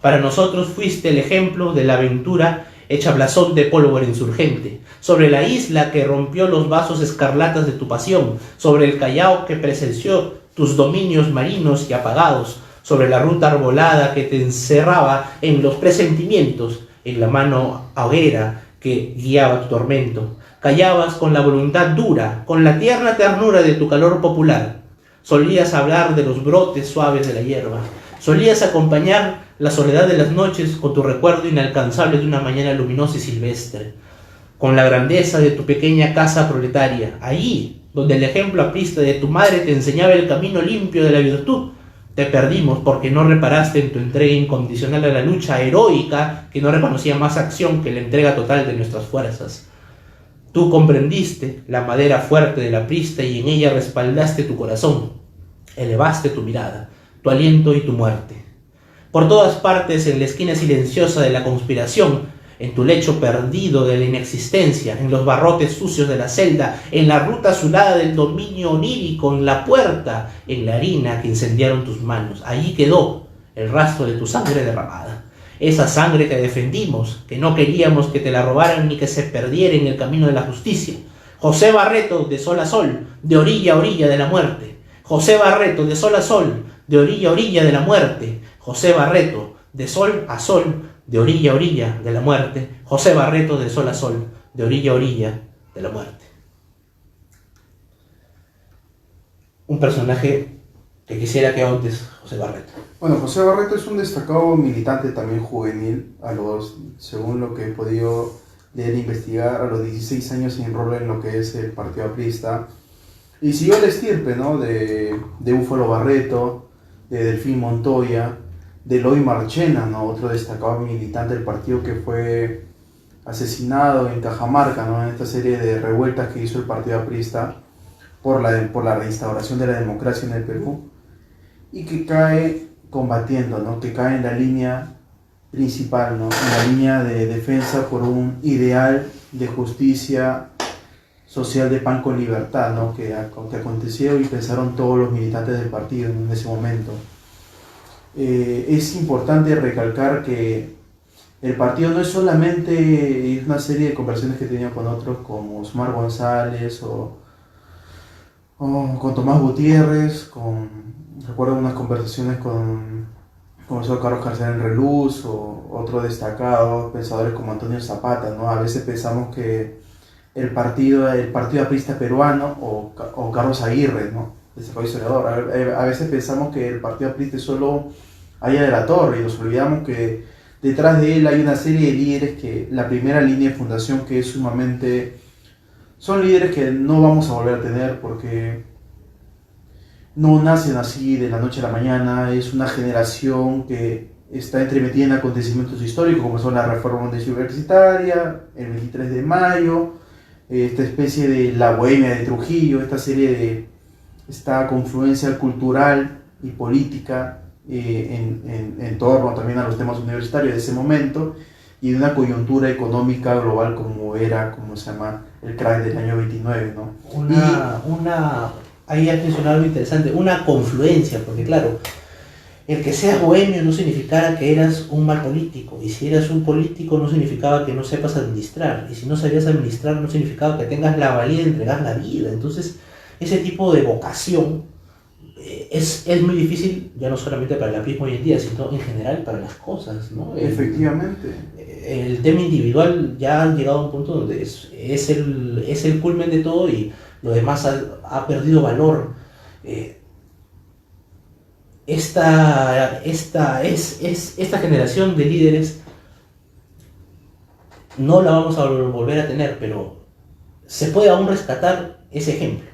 Para nosotros fuiste el ejemplo de la aventura hecha blasón de pólvora insurgente, sobre la isla que rompió los vasos escarlatas de tu pasión, sobre el Callao que presenció tus dominios marinos y apagados, sobre la ruta arbolada que te encerraba en los presentimientos, en la mano hoguera que guiaba tu tormento. Callabas con la voluntad dura, con la tierna ternura de tu calor popular. Solías hablar de los brotes suaves de la hierba, solías acompañar la soledad de las noches con tu recuerdo inalcanzable de una mañana luminosa y silvestre, con la grandeza de tu pequeña casa proletaria, allí donde el ejemplo aprista de tu madre te enseñaba el camino limpio de la virtud. Te perdimos porque no reparaste en tu entrega incondicional a la lucha heroica que no reconocía más acción que la entrega total de nuestras fuerzas. Tú comprendiste la madera fuerte del aprista y en ella respaldaste tu corazón, elevaste tu mirada, tu aliento y tu muerte. Por todas partes, en la esquina silenciosa de la conspiración, en tu lecho perdido de la inexistencia, en los barrotes sucios de la celda, en la ruta azulada del dominio onírico, en la puerta, en la harina que incendiaron tus manos, allí quedó el rastro de tu sangre derramada. Esa sangre que defendimos, que no queríamos que te la robaran ni que se perdiera en el camino de la justicia. José Barreto, de sol a sol, de orilla a orilla de la muerte. José Barreto, de sol a sol, de orilla a orilla de la muerte. José Barreto, de sol a sol, de orilla a orilla de la muerte. José Barreto, de sol a sol, de orilla a orilla de la muerte. Un personaje que quisiera que antes José Barreto. Bueno, José Barreto es un destacado militante también juvenil, según lo que he podido leer e investigar, a los 16 años se enrola en lo que es el Partido Aprista y siguió la estirpe, ¿no? de Búfalo Barreto, de Delfín Montoya, de Eloy Marchena, ¿no? Otro destacado militante del partido que fue asesinado en Cajamarca, ¿no? En esta serie de revueltas que hizo el Partido Aprista por la reinstauración de la democracia en el Perú, y que cae combatiendo, ¿no? Que cae en la línea principal, ¿no? En la línea de defensa por un ideal de justicia social, de pan con libertad, ¿no? que aconteció y pensaron todos los militantes del partido en ese momento. Es importante recalcar que el partido no es solamente una serie de conversaciones que tenía con otros como Osmar González o con Tomás Gutiérrez, recuerdo unas conversaciones con el profesor Carlos Carcelén Reluz o otros destacados pensadores como Antonio Zapata, ¿no? A veces pensamos que el partido aprista peruano o Carlos Aguirre, ¿no? Destacado historiador, a veces pensamos que el partido aprista es solo Aya de la Torre y nos olvidamos que detrás de él hay una serie de líderes que la primera línea de fundación que es sumamente... Son líderes que no vamos a volver a tener porque no nacen así de la noche a la mañana, es una generación que está entremetida en acontecimientos históricos como son la reforma universitaria, el 23 de mayo, esta especie de la bohemia de Trujillo, esta confluencia cultural y política en torno también a los temas universitarios de ese momento y de una coyuntura económica global como se llama el crack del año 29, ¿no? Ahí has mencionado algo interesante, una confluencia, porque claro, el que seas bohemio no significaba que eras un mal político, y si eras un político no significaba que no sepas administrar, y si no sabías administrar no significaba que tengas la valía de entregar la vida. Entonces, ese tipo de vocación es muy difícil, ya no solamente para el aprismo hoy en día, sino en general para las cosas, ¿no? Efectivamente. El tema individual ya ha llegado a un punto donde es el culmen de todo y lo demás ha perdido valor. Esta generación de líderes no la vamos a volver a tener, pero se puede aún rescatar ese ejemplo.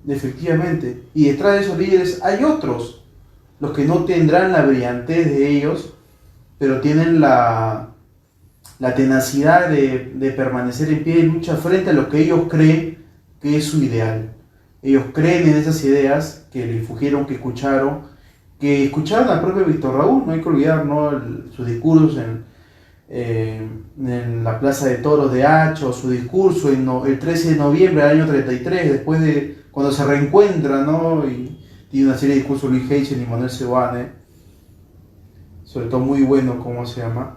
Efectivamente, y detrás de esos líderes hay otros, los que no tendrán la brillantez de ellos, pero tienen la tenacidad de permanecer en pie de lucha frente a lo que ellos creen que es su ideal. Ellos creen en esas ideas que le infugieron, que escucharon al propio Víctor Raúl, no hay que olvidar, ¿no? Sus discursos en la Plaza de Toros de Hacho, su discurso el 13 de noviembre del año 33, después de cuando se reencuentran, ¿no? Y tiene una serie de discursos Luis Heichen y Manuel Seoane, sobre todo muy bueno, ¿cómo se llama?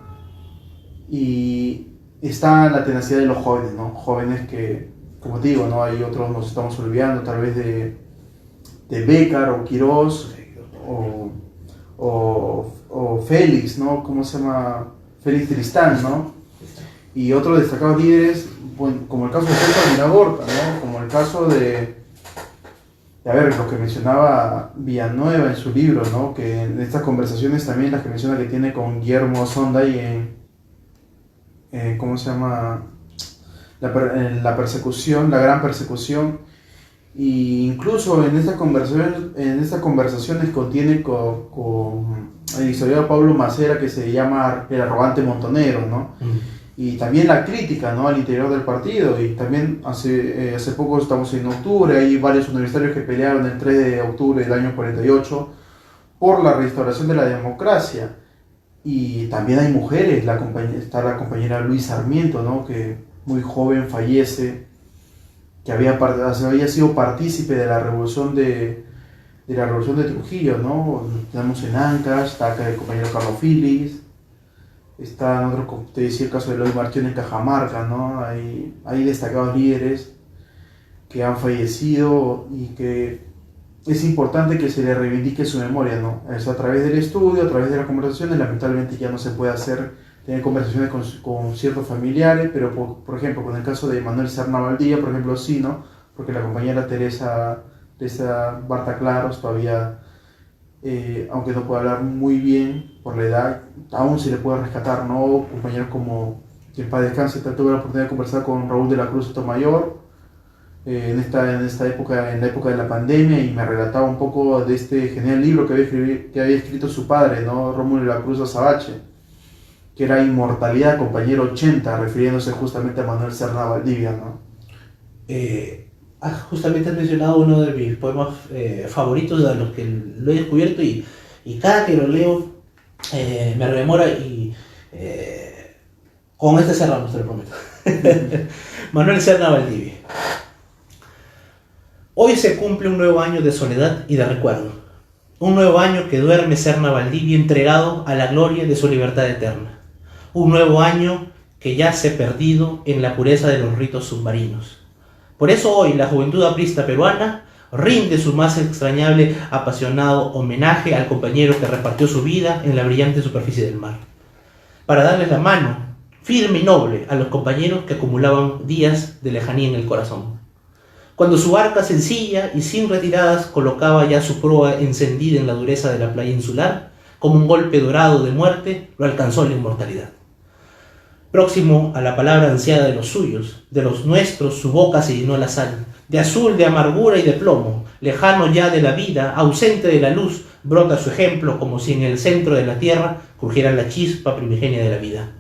Y está la tenacidad de los jóvenes, ¿no? Jóvenes que, como te digo, ¿no? Hay otros, nos estamos olvidando, tal vez de Béccar o Quirós o Félix, ¿no? ¿Cómo se llama? Félix Tristán, ¿no? Y otros destacados líderes, bueno, como el caso de César Miragorta, ¿no? Como el caso de Y a ver, lo que mencionaba Villanueva en su libro, ¿no? Que en estas conversaciones también las que menciona que tiene con Guillermo Sonday ¿cómo se llama? En la persecución, la gran persecución. Y incluso en estas conversaciones contiene con el historiador Pablo Macera, que se llama El arrogante montonero, ¿no? Y también la crítica, ¿no?, al interior del partido. Y también hace poco, estamos en octubre, hay varios universitarios que pelearon el 3 de octubre del año 48 por la restauración de la democracia. Y también hay mujeres, está la compañera Luis Sarmiento, ¿no?, que muy joven fallece, que había sido partícipe de la revolución de Trujillo, ¿no? Tenemos en Ancash, está acá el compañero Carlos Phillips, está en otro, te decía el caso de Eloy Marchión en Cajamarca, ¿no? Hay destacados líderes que han fallecido y que es importante que se le reivindique su memoria, ¿no? Eso a través del estudio, a través de las conversaciones. Lamentablemente ya no se puede tener conversaciones con ciertos familiares, pero por ejemplo, con el caso de Manuel Serna Valdivia, por ejemplo, sí, ¿no? Porque la compañera Teresa Barta Claros todavía, aunque no puede hablar muy bien por la edad, aún se le puede rescatar, ¿no? Compañeros como, que en paz descanse, tuve la oportunidad de conversar con Raúl de la Cruz Sotomayor en esta época, en la época de la pandemia, y me relataba un poco de este genial libro que había escrito su padre, ¿no?, Rómulo de la Cruz Azabache, que era Inmortalidad, compañero 80, refiriéndose justamente a Manuel Serna Valdivia, ¿no? Justamente has mencionado uno de mis poemas favoritos, a los que lo he descubierto, y cada que lo leo me rememora, y con este cerramos, te lo prometo. Manuel Serna Valdivia. Hoy se cumple un nuevo año de soledad y de recuerdo. Un nuevo año que duerme Serna Valdivia entregado a la gloria de su libertad eterna. Un nuevo año que yace perdido en la pureza de los ritos submarinos. Por eso hoy la juventud aprista peruana rinde su más extrañable, apasionado homenaje al compañero que repartió su vida en la brillante superficie del mar. Para darles la mano, firme y noble, a los compañeros que acumulaban días de lejanía en el corazón. Cuando su barca sencilla y sin retiradas colocaba ya su proa encendida en la dureza de la playa insular, como un golpe dorado de muerte, lo alcanzó la inmortalidad. Próximo a la palabra ansiada de los suyos, de los nuestros, su boca se llenó la sal, de azul, de amargura y de plomo, lejano ya de la vida, ausente de la luz, brota su ejemplo como si en el centro de la tierra crujiera la chispa primigenia de la vida.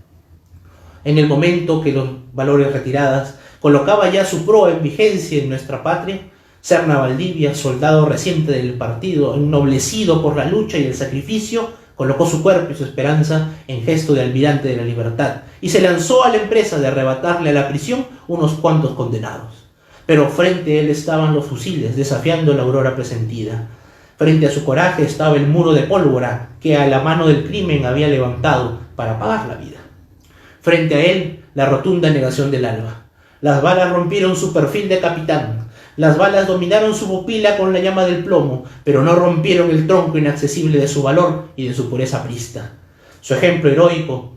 En el momento que los valores retiradas colocaba ya su proa en vigencia en nuestra patria, Serna Valdivia, soldado reciente del partido, ennoblecido por la lucha y el sacrificio, colocó su cuerpo y su esperanza en gesto de almirante de la libertad y se lanzó a la empresa de arrebatarle a la prisión unos cuantos condenados. Pero frente a él estaban los fusiles, desafiando la aurora presentida. Frente a su coraje estaba el muro de pólvora que a la mano del crimen había levantado para apagar la vida. Frente a él, la rotunda negación del alba. Las balas rompieron su perfil de capitán. Las balas dominaron su pupila con la llama del plomo, pero no rompieron el tronco inaccesible de su valor y de su pureza aprista. Su ejemplo heroico,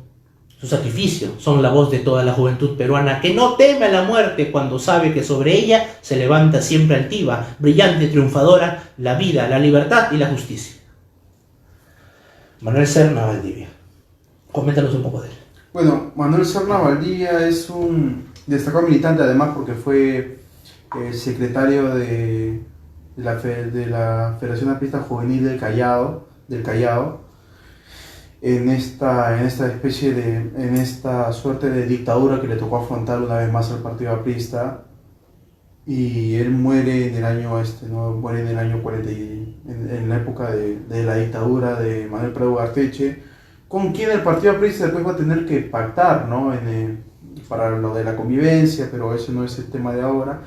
su sacrificio, son la voz de toda la juventud peruana que no teme a la muerte cuando sabe que sobre ella se levanta siempre altiva, brillante, triunfadora, la vida, la libertad y la justicia. Manuel Serna Valdivia. Coméntanos un poco de él. Bueno, Manuel Serna Valdivia es un destacado militante, además, porque fue secretario de la Federación Aprista Juvenil del Callao, en esta suerte de dictadura que le tocó afrontar una vez más al partido aprista, y él muere en el año muere en el año 40, en la época de la dictadura de Manuel Prado Garteche, con quien el partido aprista después va a tener que pactar, ¿no?, para lo de la convivencia, pero eso no es el tema de ahora.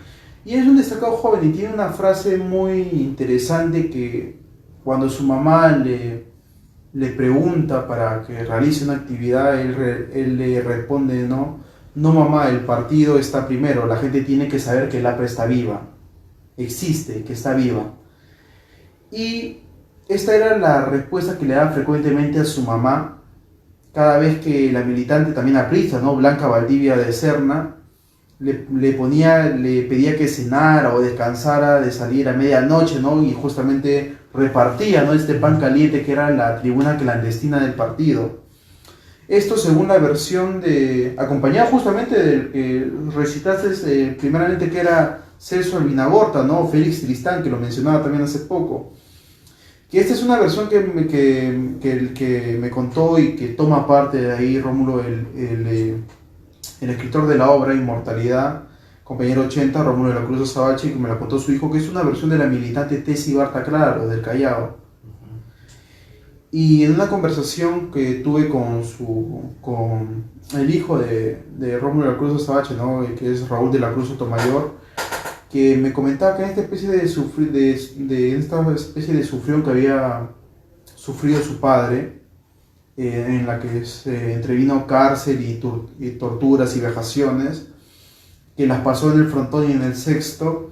Y es un destacado joven y tiene una frase muy interesante que cuando su mamá le pregunta para que realice una actividad, él le responde: no mamá, el partido está primero, la gente tiene que saber que el APRA está viva, existe, que está viva. Y esta era la respuesta que le daba frecuentemente a su mamá cada vez que la militante también aprista, ¿no?, Blanca Valdivia de Serna, le pedía que cenara o descansara de salir a medianoche, ¿no? Y justamente repartía, ¿no?, este pan caliente que era la tribuna clandestina del partido. Esto según la versión acompañado justamente del que recitaste primeramente, que era Celso Albinagorta, ¿no? Félix Tristán, que lo mencionaba también hace poco. Que esta es una versión que me contó y que toma parte de ahí Rómulo, el escritor de la obra Inmortalidad, compañero 80, Rómulo de la Cruz Azabache, que me la contó su hijo, que es una versión de la militante Tessy Barta Claro, del Callao. Y en una conversación que tuve con el hijo de Rómulo de la Cruz Azabache, ¿no?, que es Raúl de la Cruz Sotomayor, que me comentaba que en esta especie de sufrión que había sufrido su padre, en la que se entrevino cárcel y torturas y vejaciones, que las pasó en el Frontón y en el Sexto.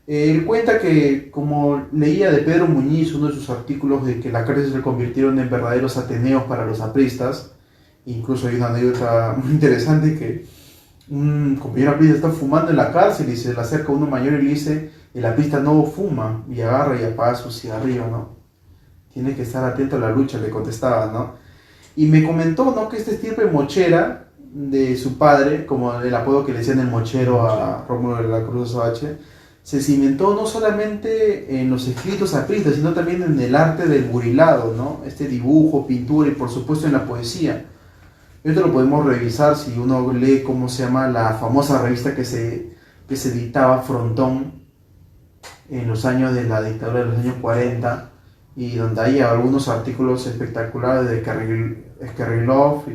Él cuenta que, como leía de Pedro Muñiz, uno de sus artículos, de que la cárcel se convirtieron en verdaderos ateneos para los apristas. Incluso hay una anécdota muy interesante, que un compañero aprista está fumando en la cárcel y se le acerca uno mayor y le dice: el aprista no fuma, y agarra y apaga su cigarrillo, ¿no? Tienes que estar atento a la lucha, le contestaba, ¿no? Y me comentó, ¿no?, que esta estirpe mochera de su padre, como el apodo que le decían el mochero a Rómulo de la Cruz Azabache, se cimentó no solamente en los escritos apristas, sino también en el arte del burilado, ¿no? Este dibujo, pintura y por supuesto en la poesía. Esto lo podemos revisar si uno lee cómo se llama la famosa revista que se editaba, Frontón, en los años de la dictadura de los años 40, y donde hay algunos artículos espectaculares de Skerrilov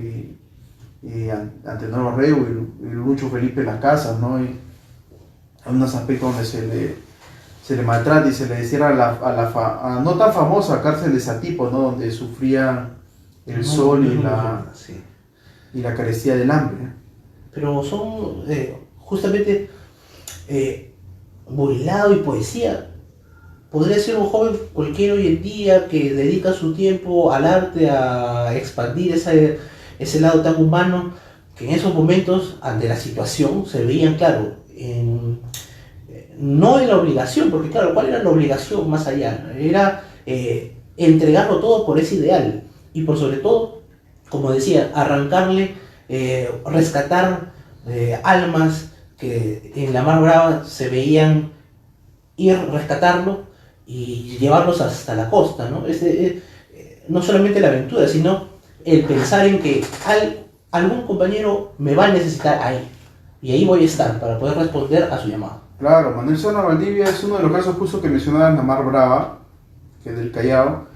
y Antenor Reu y Lucho Felipe Las Casas, ¿no? Y hay unos aspectos donde se le maltrata y se le decía a no tan famosa cárcel de Satipo, ¿no?, donde sufría el sol y la carestía del hambre. Pero son justamente burilado y poesía. Podría ser un joven cualquiera hoy en día que dedica su tiempo al arte, a expandir ese lado tan humano, que en esos momentos, ante la situación, se veían, claro, no en la obligación, porque claro, ¿cuál era la obligación más allá? Era entregarlo todo por ese ideal, y por sobre todo, como decía, arrancarle, rescatar almas que en la Mar Brava se veían ir, rescatarlo y llevarlos hasta la costa, ¿no? No solamente la aventura, sino el pensar en que algún compañero me va a necesitar ahí, y ahí voy a estar para poder responder a su llamado. Claro, Manuel Serna Valdivia es uno de los casos justo que mencionaba en la Mar Brava, que es del Callao.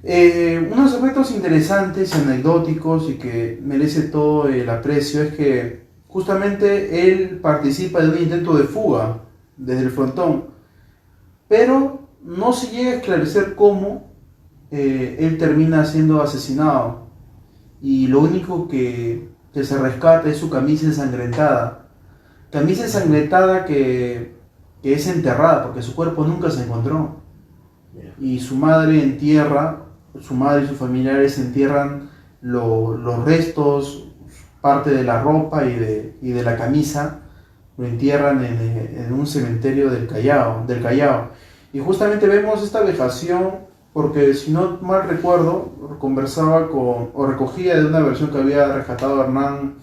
Unos aspectos interesantes y anecdóticos y que merece todo el aprecio es que justamente él participa de un intento de fuga desde el Frontón, pero no se llega a esclarecer cómo él termina siendo asesinado, y lo único que se rescata es su camisa ensangrentada que es enterrada, porque su cuerpo nunca se encontró. Y su madre y sus familiares entierran los restos, parte de la ropa y de la camisa, lo entierran en un cementerio del Callao. Y justamente vemos esta vejación porque, si no mal recuerdo, recogía de una versión que había rescatado Hernán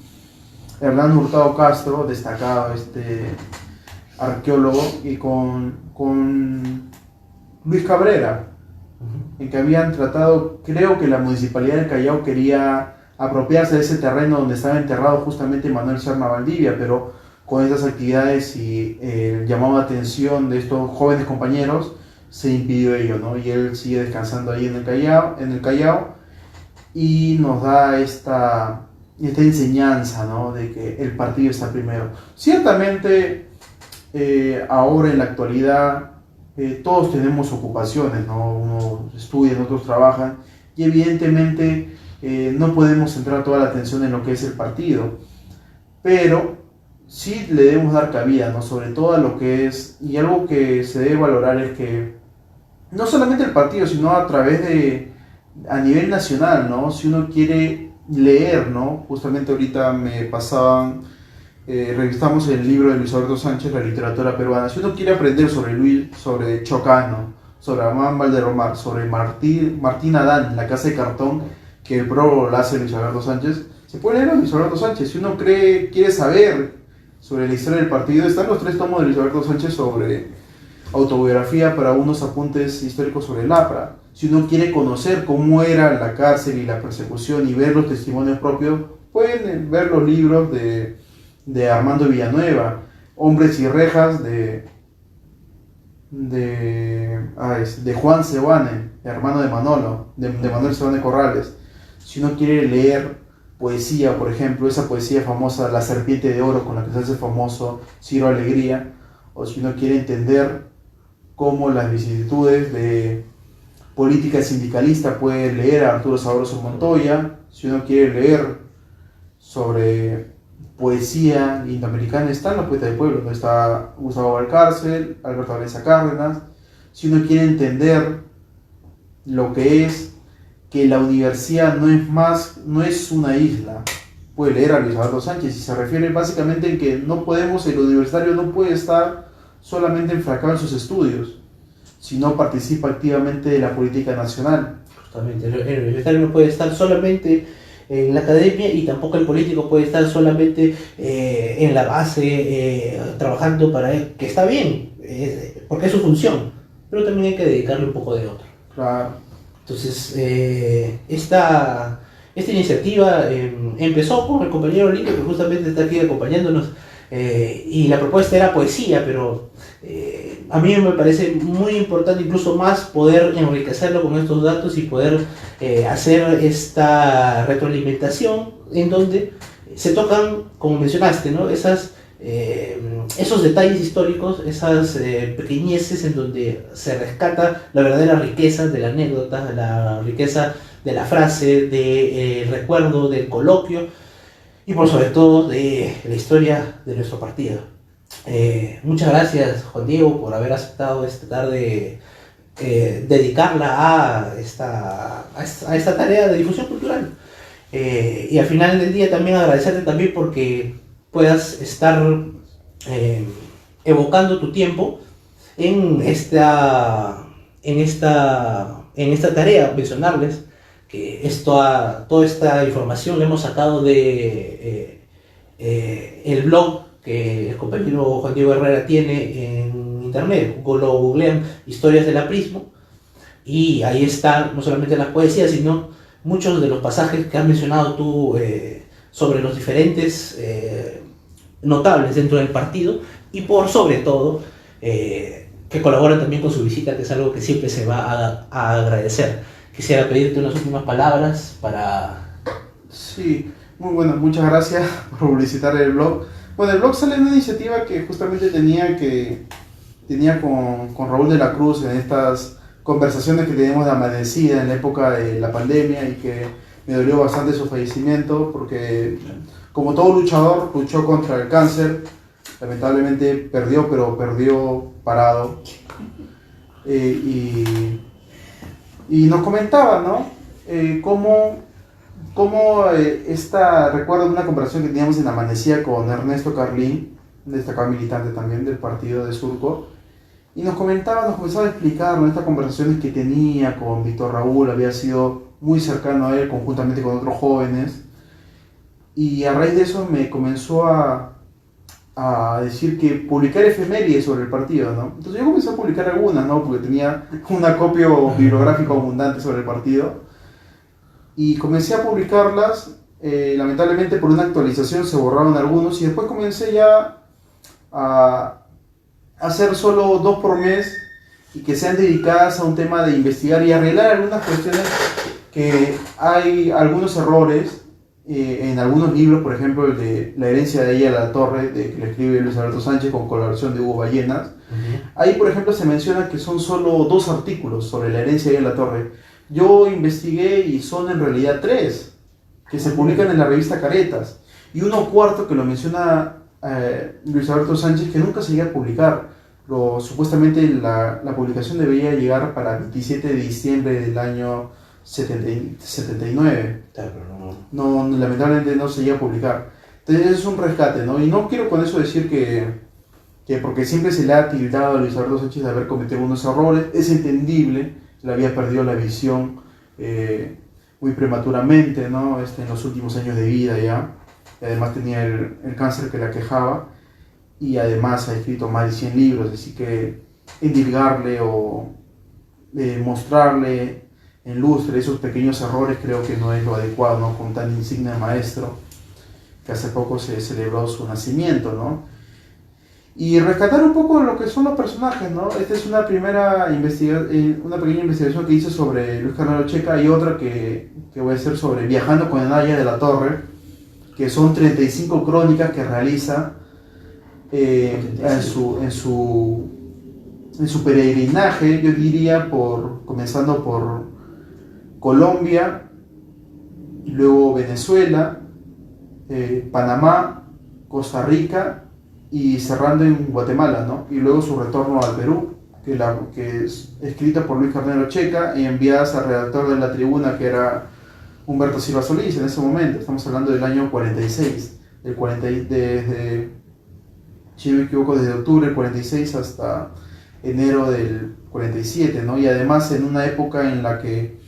Hurtado Castro, destacado arqueólogo, y con Luis Cabrera, en que habían tratado, creo que la Municipalidad del Callao quería apropiarse de ese terreno donde estaba enterrado justamente Manuel Serna Valdivia, pero con estas actividades y el llamado de atención de estos jóvenes compañeros se impidió ello, ¿no? Y él sigue descansando ahí en el Callao, y nos da esta enseñanza, ¿no?, de que el partido está primero. Ciertamente, ahora en la actualidad, todos tenemos ocupaciones, ¿no? Unos estudian, otros trabajan, y evidentemente no podemos centrar toda la atención en lo que es el partido, pero sí le debemos dar cabida, ¿no?, sobre todo a lo que es, y algo que se debe valorar es que no solamente el partido, sino a nivel nacional, ¿no?, si uno quiere leer, ¿no? Justamente ahorita me pasaban revisamos el libro de Luis Alberto Sánchez, La literatura peruana. Si uno quiere aprender sobre Chocano, sobre Amán Valderromar, sobre Martín Adán, La casa de cartón, que el prólogo lo hace Luis Alberto Sánchez, se puede leer a Luis Alberto Sánchez. Si uno quiere saber sobre la historia del partido, están los 3 tomos de Luis Alberto Sánchez sobre autobiografía para unos apuntes históricos sobre el APRA. Si uno quiere conocer cómo era la cárcel y la persecución y ver los testimonios propios, pueden ver los libros de Armando Villanueva, Hombres y Rejas de Juan Sebane, hermano de Manolo, de Manuel Sebane Corrales. Si uno quiere leer poesía, por ejemplo, esa poesía famosa, La serpiente de oro, con la que se hace famoso Ciro Alegría, o si uno quiere entender cómo las vicisitudes de política sindicalista, puede leer a Arturo Sabroso Montoya. Si uno quiere leer sobre poesía indoamericana, están los poetas del pueblo, donde está Gustavo Valcárcel, Alberto Valencia Cárdenas. Si uno quiere entender lo que es que la universidad no es una isla, puede leer a Luis Alberto Sánchez, y se refiere básicamente en que el universitario no puede estar solamente enfracado en sus estudios, sino participa activamente de la política nacional. Justamente, el universitario no puede estar solamente en la academia, y tampoco el político puede estar solamente en la base, trabajando para él, que está bien, porque es su función, pero también hay que dedicarle un poco de otro. Claro. Entonces, esta iniciativa empezó con el compañero Lito, que justamente está aquí acompañándonos, y la propuesta era poesía, pero a mí me parece muy importante, incluso más, poder enriquecerlo con estos datos y poder hacer esta retroalimentación en donde se tocan, como mencionaste, ¿no? Esos detalles históricos, esas pequeñeces en donde se rescata la verdadera riqueza de la anécdota, la riqueza de la frase, del recuerdo, del coloquio, y por sobre todo de la historia de nuestro partido. Muchas gracias, Juan Diego, por haber aceptado esta tarde dedicarla a esta tarea de difusión cultural. Y al final del día también agradecerte también porque puedas estar evocando tu tiempo en esta tarea. Mencionarles que toda esta información la hemos sacado de el blog que el compañero Juan Diego Herrera tiene en internet. Lo googlean, Historias del Aprismo, y ahí están no solamente las poesías, sino muchos de los pasajes que has mencionado tú sobre los diferentes notables dentro del partido, y por sobre todo que colaboran también con su visita, que es algo que siempre se va a agradecer. Quisiera pedirte unas últimas palabras para... Sí, muy bueno, muchas gracias por publicitar el blog. Bueno, el blog sale de una iniciativa que justamente tenía con Raúl de la Cruz en estas conversaciones que teníamos de amanecida en la época de la pandemia, y que me dolió bastante su fallecimiento, porque como todo luchador, luchó contra el cáncer, lamentablemente perdió, pero perdió parado. Y nos comentaba, ¿no? Recuerdo una conversación que teníamos en Amanecida con Ernesto Carlín, destacado militante también del partido de Surco, y nos comenzaba a explicar, ¿no?, estas conversaciones que tenía con Víctor Raúl. Había sido muy cercano a él, conjuntamente con otros jóvenes, y a raíz de eso me comenzó a decir que publicar efemérides sobre el partido, ¿no? Entonces yo comencé a publicar algunas, ¿no?, porque tenía un acopio bibliográfico abundante sobre el partido, y comencé a publicarlas. Lamentablemente por una actualización se borraron algunos, y después comencé ya a hacer solo 2 por mes, y que sean dedicadas a un tema de investigar y arreglar algunas cuestiones, que hay algunos errores en algunos libros, por ejemplo el de La herencia de ella a la torre, que le escribe Luis Alberto Sánchez con colaboración de Hugo Ballenas. Ahí, por ejemplo, se menciona que son solo 2 artículos sobre la herencia de ella a la torre. Yo investigué y son en realidad 3, que se publican en la revista Caretas, y uno cuarto que lo menciona Luis Alberto Sánchez, que nunca se llega a publicar. Supuestamente la publicación debería llegar para el 27 de diciembre del año 79. No, lamentablemente no se llega a publicar. Entonces es un rescate, ¿no? Y no quiero con eso decir que porque siempre se le ha tildado a Luis Alberto Sánchez de haber cometido unos errores, es entendible, le había perdido la visión muy prematuramente, ¿no? En los últimos años de vida ya, y además tenía el cáncer que la quejaba, y además ha escrito más de 100 libros, así que endilgarle o mostrarle en lustre esos pequeños errores creo que no es lo adecuado, ¿no? Con tan insigne maestro, que hace poco se celebró su nacimiento, ¿no? Y rescatar un poco lo que son los personajes, ¿no? Esta es una una pequeña investigación que hice sobre Luis Carnero Checa y otra que voy a hacer sobre Viajando con Anaya de la Torre, que son 35 crónicas que realiza en su peregrinaje, yo diría, comenzando por Colombia, luego Venezuela, Panamá, Costa Rica y cerrando en Guatemala, ¿no? Y luego su retorno al Perú, que es escrita por Luis Carnero Checa y enviadas al redactor de La Tribuna, que era Humberto Silva Solís en ese momento. Estamos hablando del año 46, si no me equivoco, desde octubre del 46 hasta enero del 47, ¿no? Y además en una época en la que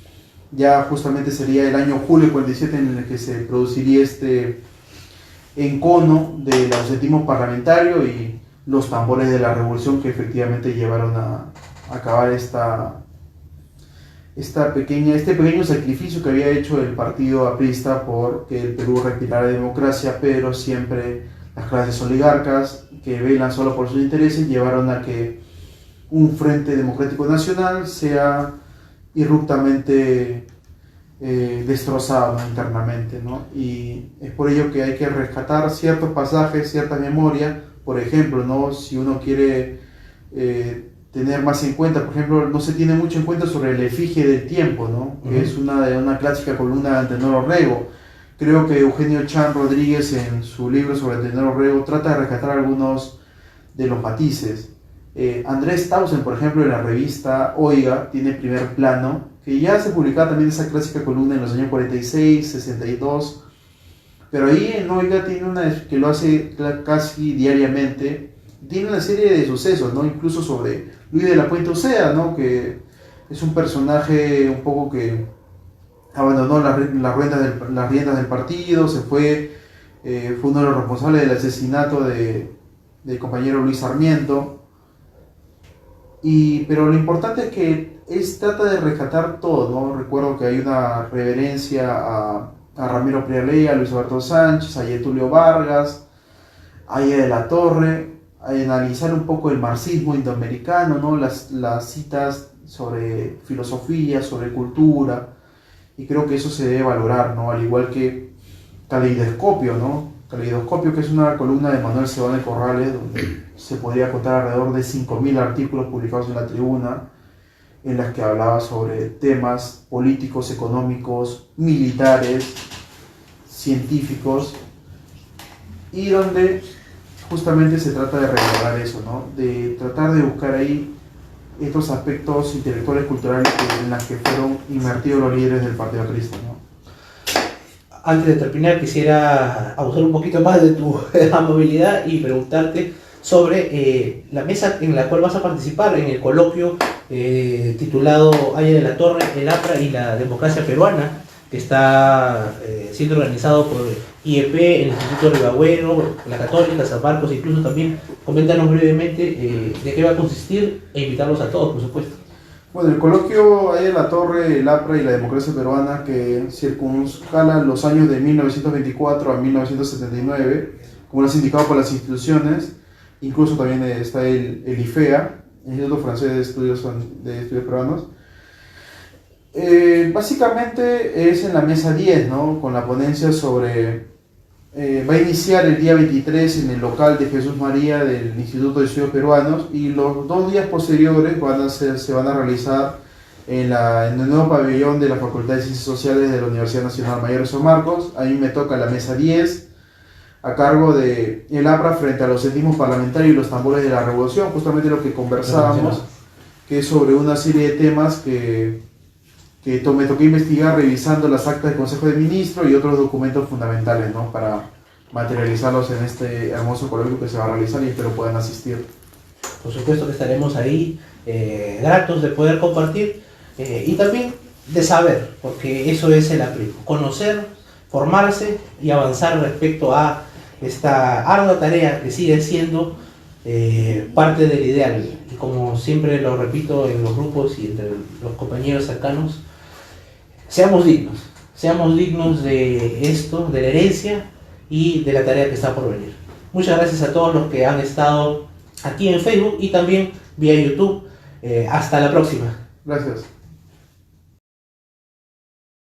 ya justamente sería el año julio del 47 en el que se produciría este encono del ausentismo parlamentario y los tambores de la revolución que efectivamente llevaron a acabar este pequeño sacrificio que había hecho el partido aprista por que el Perú respirara democracia, pero siempre las clases oligarcas que velan solo por sus intereses llevaron a que un Frente Democrático Nacional sea irruptamente destrozado, ¿no? Internamente, ¿no? Y es por ello que hay que rescatar ciertos pasajes, ciertas memorias. Por ejemplo, ¿no? Si uno quiere tener más en cuenta, por ejemplo, no se tiene mucho en cuenta sobre el efigie del tiempo, ¿no? Que es una clásica columna de Antenor Orrego. Creo que Eugenio Chan Rodríguez en su libro sobre Antenor Orrego trata de rescatar algunos de los matices. Andrés Tausen, por ejemplo, en la revista Oiga, tiene Primer Plano, que ya se publicaba también esa clásica columna en los años 46, 62, pero ahí en Oiga tiene una que lo hace casi diariamente, tiene una serie de sucesos, ¿no? Incluso sobre Luis de la Puente Ocea, ¿no? Que es un personaje un poco que abandonó las riendas del partido, fue uno de los responsables del asesinato del compañero Luis Sarmiento. Pero lo importante es que trata de rescatar todo, ¿no? Recuerdo que hay una reverencia a Ramiro Prialé, a Luis Alberto Sánchez, a Getulio Vargas, a Aya de la Torre, a analizar un poco el marxismo indoamericano, ¿no? Las citas sobre filosofía, sobre cultura, y creo que eso se debe valorar, ¿no? Al igual que Caleidoscopio, ¿no? Caleidoscopio, que es una columna de Manuel Sebane Corrales, donde se podría contar alrededor de 5.000 artículos publicados en La Tribuna, en las que hablaba sobre temas políticos, económicos, militares, científicos, y donde justamente se trata de recordar eso, ¿no? De tratar de buscar ahí estos aspectos intelectuales, culturales en los que fueron invertidos los líderes del Partido Aprista, ¿no? Antes de terminar, quisiera abusar un poquito más de tu amabilidad y preguntarte sobre la mesa en la cual vas a participar en el coloquio titulado Aya de la Torre, el APRA y la democracia peruana, que está siendo organizado por IEP, el Instituto Ribagüero, la Católica, San Marcos. Incluso también coméntanos brevemente de qué va a consistir e invitarlos a todos, por supuesto. Bueno, el coloquio Aya de la Torre, el APRA y la democracia peruana, que circunscala los años de 1924 a 1979, como lo has indicado por las instituciones, incluso también está el IFEA, el Instituto Francés de Estudios Peruanos. Básicamente es en la mesa 10, ¿no? Con la ponencia sobre... va a iniciar el día 23 en el local de Jesús María del Instituto de Estudios Peruanos, y los 2 días posteriores se van a realizar en el nuevo pabellón de la Facultad de Ciencias Sociales de la Universidad Nacional Mayor de San Marcos. A mí me toca la mesa 10, a cargo de el APRA frente a los ausentismos parlamentarios y los tambores de la revolución, justamente lo que conversábamos, que es sobre una serie de temas que me tocó investigar revisando las actas del Consejo de Ministros y otros documentos fundamentales, ¿no? para materializarlos en este hermoso coloquio que se va a realizar y espero puedan asistir. Por supuesto que estaremos ahí, gratos de poder compartir y también de saber, porque eso es el APRICO, conocer, formarse y avanzar respecto a esta ardua tarea que sigue siendo parte del ideal. Y como siempre lo repito en los grupos y entre los compañeros cercanos, seamos dignos de esto, de la herencia y de la tarea que está por venir. Muchas gracias a todos los que han estado aquí en Facebook y también vía YouTube. Hasta la próxima. Gracias.